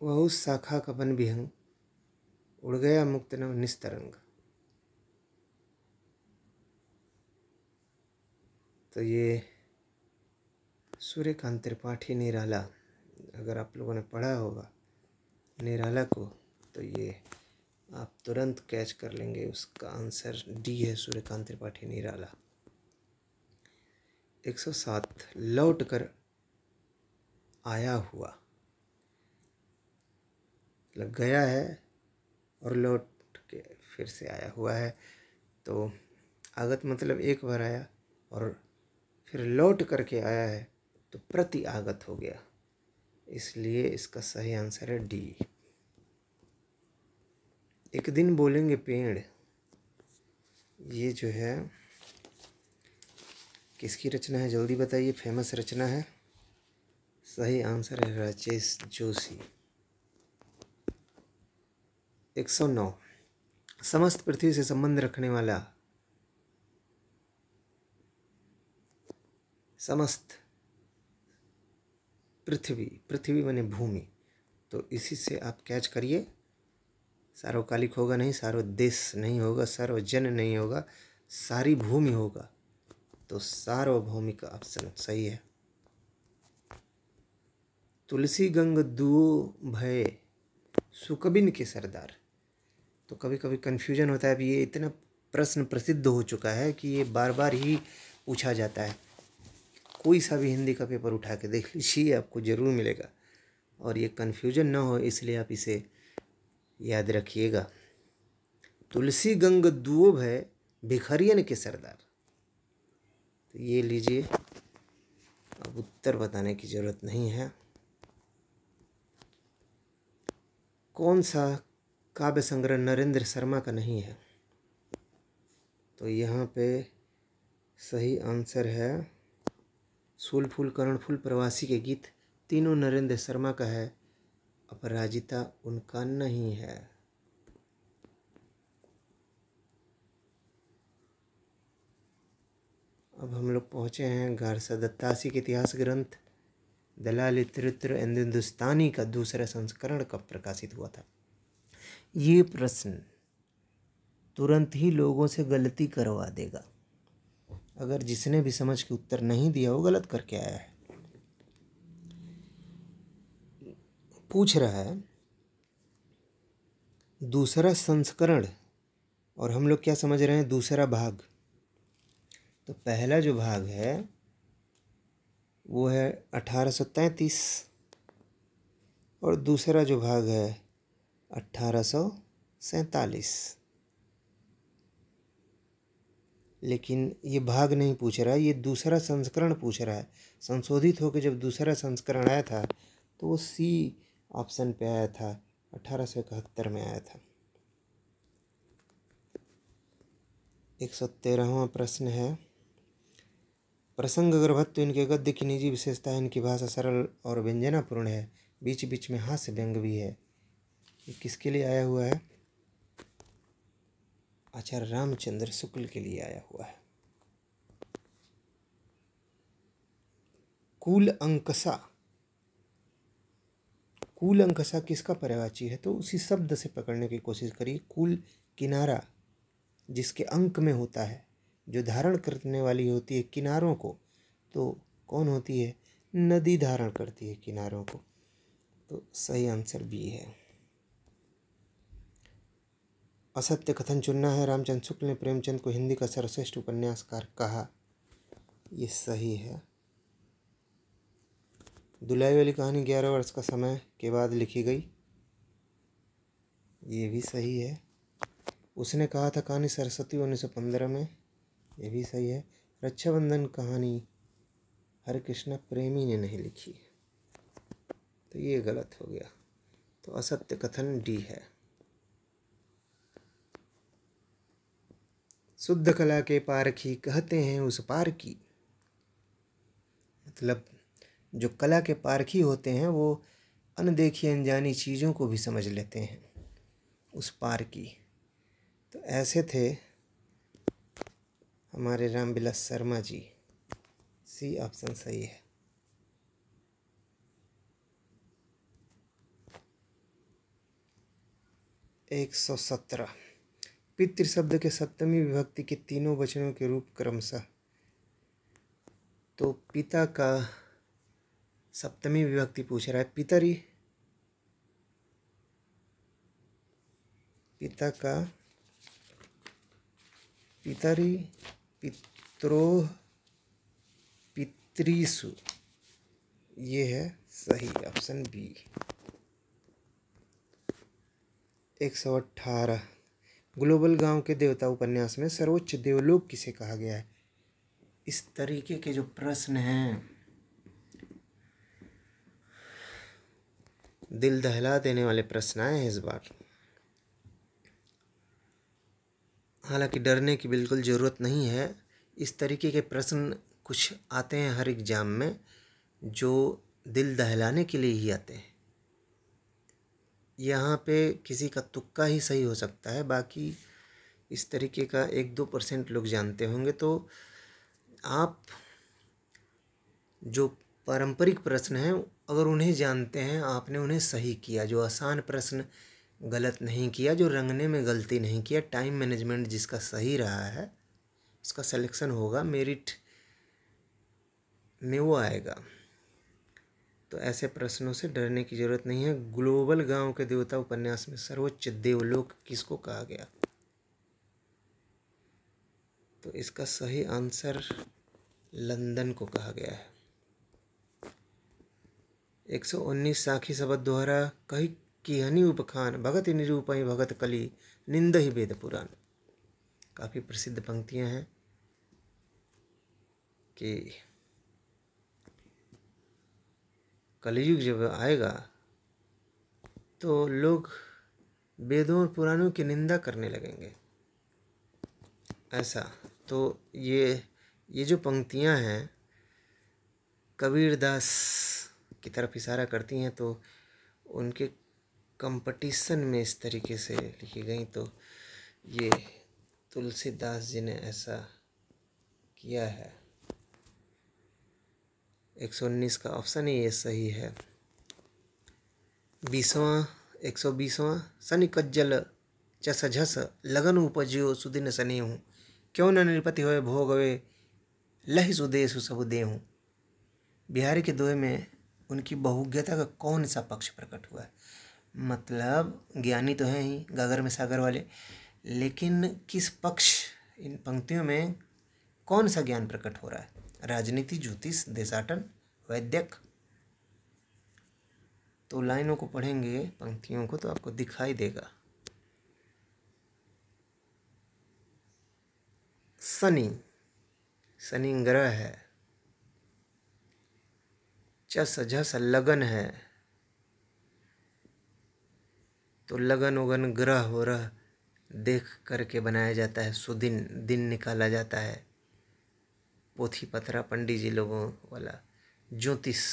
वह उस शाखा का वन विहंग, उड़ गया मुक्त नभ निस्तरंग। तो ये सूर्यकांत त्रिपाठी निराला, अगर आप लोगों ने पढ़ा होगा निराला को तो ये आप तुरंत कैच कर लेंगे, उसका आंसर डी है, सूर्यकांत त्रिपाठी निराला। 107। लौट कर आया हुआ, मतलब गया है और लौट के फिर से आया हुआ है। तो आगत मतलब एक बार आया और फिर लौट करके आया है तो प्रति आगत हो गया, इसलिए इसका सही आंसर है डी। एक दिन बोलेंगे पेड़, ये जो है किसकी रचना है जल्दी बताइए, फेमस रचना है। सही आंसर है राजेश जोशी। 109। समस्त पृथ्वी से संबंध रखने वाला, समस्त पृथ्वी, पृथ्वी बने भूमि, तो इसी से आप कैच करिए। सार्वकालिक होगा नहीं, सार्वदेश नहीं होगा, सार्वजन नहीं होगा, सारी भूमि होगा, तो सार्वभौमिक ऑप्शन सही है। तुलसी गंग दुओ भय सुकबिन के सरदार। तो कभी कभी कन्फ्यूजन होता है, अब ये इतना प्रश्न प्रसिद्ध हो चुका है कि ये बार बार ही पूछा जाता है। कोई सा भी हिंदी का पेपर उठा के देख लीजिए, आपको ज़रूर मिलेगा और ये कन्फ्यूजन ना हो इसलिए आप इसे याद रखिएगा। तुलसी गंग दुओ भय भिखरियन के सरदार। तो ये लीजिए, अब उत्तर बताने की ज़रूरत नहीं है। कौन सा काव्य संग्रह नरेंद्र शर्मा का नहीं है? तो यहाँ पे सही आंसर है सूल फूल करण फूल प्रवासी के गीत, तीनों नरेंद्र शर्मा का है, अपराजिता उनका नहीं है। अब हम लोग पहुँचे हैं गारसा दत्तासी के इतिहास ग्रंथ दलाल चरित्र हिंदुस्तानी का दूसरा संस्करण कब प्रकाशित हुआ था? ये प्रश्न तुरंत ही लोगों से गलती करवा देगा, अगर जिसने भी समझ के उत्तर नहीं दिया वो गलत करके आया है। पूछ रहा है दूसरा संस्करण, और हम लोग क्या समझ रहे हैं दूसरा भाग। तो पहला जो भाग है वो है 1833 और दूसरा जो भाग है 1847। लेकिन ये भाग नहीं पूछ रहा है, ये दूसरा संस्करण पूछ रहा है। संशोधित होकर जब दूसरा संस्करण आया था तो वो सी ऑप्शन पे आया था, 1871 में आया था। 113वां प्रश्न है, प्रसंग गर्भत्व तो इनके गद्य की निजी विशेषता है, इनकी भाषा सरल और व्यंजनापूर्ण है, बीच बीच में हास्य व्यंग भी है। ये किसके लिए आया हुआ है? आचार्य रामचंद्र शुक्ल के लिए आया हुआ है। कूल अंकसा, कूल अंकसा किसका पर्यायवाची है? तो उसी शब्द से पकड़ने की कोशिश करिए। कूल किनारा, जिसके अंक में होता है, जो धारण करने वाली होती है किनारों को, तो कौन होती है? नदी धारण करती है किनारों को। तो सही आंसर बी है। असत्य कथन चुनना है। रामचंद्र शुक्ल ने प्रेमचंद को हिंदी का सर्वश्रेष्ठ उपन्यासकार कहा। ये सही है। दुलाई वाली कहानी 11 वर्ष का समय के बाद लिखी गई। ये भी सही है। उसने कहा था कहानी सरस्वती 1915 में। ये भी सही है। रक्षाबंधन कहानी हरिकृष्ण प्रेमी ने नहीं लिखी, तो ये गलत हो गया। तो असत्य कथन डी है। शुद्ध कला के पारखी कहते हैं उस पार की, मतलब जो कला के पारखी होते हैं वो अनदेखी अनजानी चीज़ों को भी समझ लेते हैं, उस पार की। तो ऐसे थे हमारे रामविलास शर्मा जी। सी ऑप्शन सही है। एक 117 पितृ शब्द के सप्तमी विभक्ति के तीनों वचनों के रूप क्रमशः। तो पिता का सप्तमी विभक्ति पूछ रहा है। पितरी, पिता का पितरी, पित्रोह, पितृसु, ये है सही ऑप्शन बी। 118 ग्लोबल गांव के देवता उपन्यास में सर्वोच्च देवलोक किसे कहा गया है? इस तरीके के जो प्रश्न हैं दिल दहला देने वाले प्रश्न आए हैं इस बार। हालांकि डरने की बिल्कुल ज़रूरत नहीं है। इस तरीके के प्रश्न कुछ आते हैं हर एग्ज़ाम में जो दिल दहलाने के लिए ही आते हैं। यहाँ पे किसी का तुक्का ही सही हो सकता है, बाकी इस तरीके का 1-2% लोग जानते होंगे। तो आप जो पारंपरिक प्रश्न हैं अगर उन्हें जानते हैं, आपने उन्हें सही किया, जो आसान प्रश्न गलत नहीं किया, जो रंगने में गलती नहीं किया, टाइम मैनेजमेंट जिसका सही रहा है उसका सिलेक्शन होगा, मेरिट में वो आएगा। तो ऐसे प्रश्नों से डरने की ज़रूरत नहीं है। ग्लोबल गांव के देवता उपन्यास में सर्वोच्च देवलोक किसको कहा गया? तो इसका सही आंसर लंदन को कहा गया है। 119 साखी शब्द द्वारा कही किहनी उपखान भगत निरूपई भगत कली निंद ही वेद पुराण। काफ़ी प्रसिद्ध पंक्तियां हैं कि कलयुग जब आएगा तो लोग वेदों और पुराणों की निंदा करने लगेंगे, ऐसा। तो ये जो पंक्तियां हैं कबीरदास की तरफ इशारा करती हैं, तो उनके कंपटीशन में इस तरीके से लिखी गई। तो ये तुलसीदास जी ने ऐसा किया है। 119 का ऑप्शन ही ये सही है। 120वां सनि कज्जल चस झस लगन उपज्यो सुदिन सनेहूँ क्यों न नृपति होए भोगवे लहि सुदेशु सब देहूँ। बिहारी के दोहे में उनकी बहुज्ञता का कौन सा पक्ष प्रकट हुआ है। मतलब ज्ञानी तो हैं ही गागर में सागर वाले, लेकिन किस पक्ष, इन पंक्तियों में कौन सा ज्ञान प्रकट हो रहा है? राजनीति, ज्योतिष, देशाटन, वैद्यक। तो लाइनों को पढ़ेंगे, पंक्तियों को, तो आपको दिखाई देगा। शनि, शनि ग्रह है। चस झस लगन है, तो लगन उगन ग्रह हो रहा देख करके बनाया जाता है। सुदिन, दिन निकाला जाता है। पोथी पथरा पंडित जी लोगों वाला। ज्योतिष,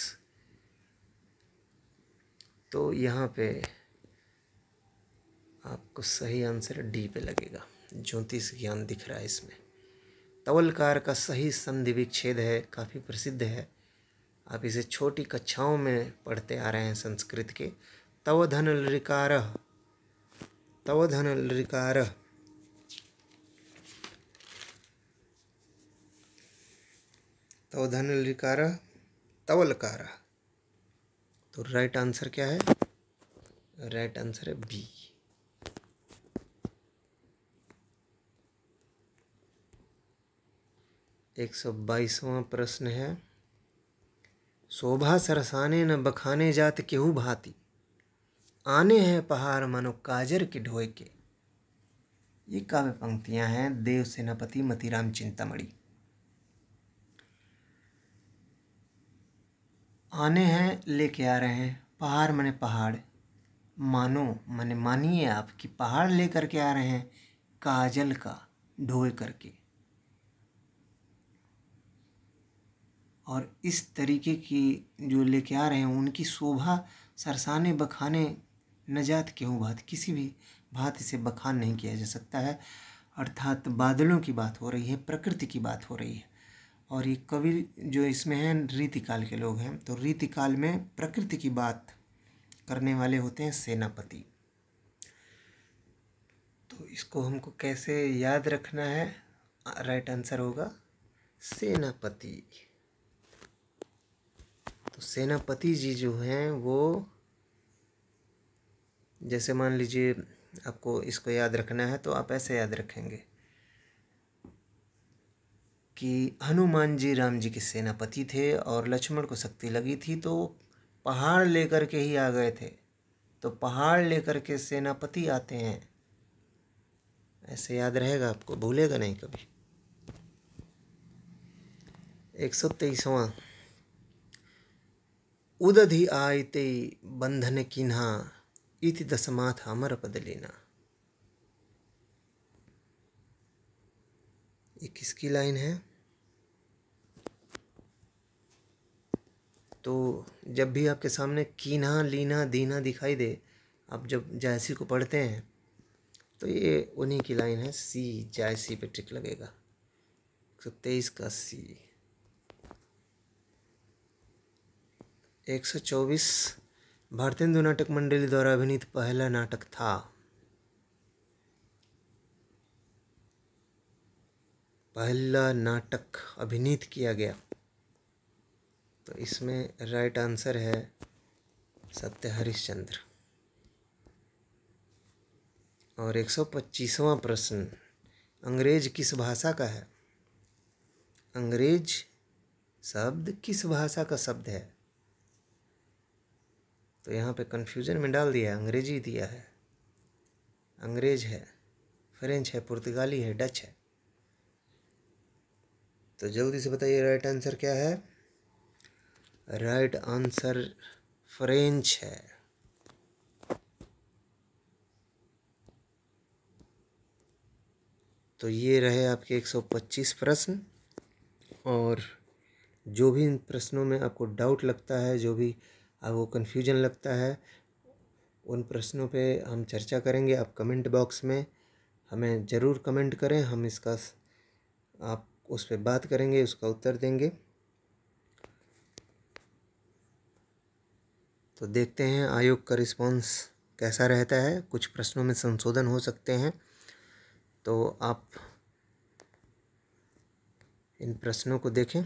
तो यहाँ पे आपको सही आंसर डी पे लगेगा। ज्योतिष ज्ञान दिख रहा है इसमें। तवलकार का सही संधि विच्छेद है, काफ़ी प्रसिद्ध है। आप इसे छोटी कक्षाओं में पढ़ते आ रहे हैं संस्कृत के। तवधन लृकारः, तवधन लृकारः, तवधन लृकारः तवलकारः। तो राइट आंसर क्या है? राइट आंसर है बी। 122वां प्रश्न है। शोभा सरसाने न बखाने जात केहू भांति, आने हैं पहाड़ मनो काजर के ढोए के। ये काव्य पंक्तियां हैं देव सेनापति मतीराम चिंतामणि। आने हैं लेके आ रहे हैं, पहाड़ मने पहाड़, मानो मने मानिए आप कि पहाड़ लेकर के आ रहे हैं, काजल का ढोए करके। और इस तरीके की जो लेके आ रहे हैं उनकी शोभा सरसाने बखाने न जात केहू भांति, किसी भी भांति से बखान नहीं किया जा सकता है। अर्थात बादलों की बात हो रही है, प्रकृति की बात हो रही है। और ये कवि जो इसमें हैं रीतिकाल के लोग हैं, तो रीतिकाल में प्रकृति की बात करने वाले होते हैं सेनापति। तो इसको हमको कैसे याद रखना है? राइट आंसर होगा सेनापति। तो सेनापति जी जो हैं वो, जैसे मान लीजिए आपको इसको याद रखना है तो आप ऐसे याद रखेंगे कि हनुमान जी राम जी के सेनापति थे और लक्ष्मण को शक्ति लगी थी तो पहाड़ लेकर के ही आ गए थे। तो पहाड़ लेकर के सेनापति आते हैं, ऐसे याद रहेगा आपको, भूलेगा नहीं कभी। 123वां। उदधि आयते बंधन किन्हा, इति दसमाथ अमर पद लेना। ये किसकी लाइन है? तो जब भी आपके सामने कीन्हा, लीना, दीना दिखाई दे, आप जब जायसी को पढ़ते हैं तो ये उन्हीं की लाइन है। सी, जायसी पे टिक लगेगा। 123 का सी। 124। भारतेंदु नाटक मंडली द्वारा अभिनीत पहला नाटक था। पहला नाटक अभिनीत किया गया, तो इसमें राइट आंसर है सत्य हरिश्चंद्र। और 125वां प्रश्न। अंग्रेज किस भाषा का है? अंग्रेज शब्द किस भाषा का शब्द है? तो यहाँ पे कंफ्यूजन में डाल दिया है, अंग्रेजी दिया है। अंग्रेज है, फ्रेंच है, पुर्तगाली है, डच है। तो जल्दी से बताइए राइट आंसर क्या है? राइट आंसर फ्रेंच है। तो ये रहे आपके 125 प्रश्न। और जो भी इन प्रश्नों में आपको डाउट लगता है, जो भी आपको कन्फ्यूजन लगता है, उन प्रश्नों पे हम चर्चा करेंगे। आप कमेंट बॉक्स में हमें ज़रूर कमेंट करें, हम इसका आप उस पर बात करेंगे, उसका उत्तर देंगे। तो देखते हैं आयोग का रिस्पांस कैसा रहता है। कुछ प्रश्नों में संशोधन हो सकते हैं, तो आप इन प्रश्नों को देखें।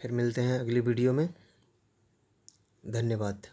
फिर मिलते हैं अगली वीडियो में। धन्यवाद।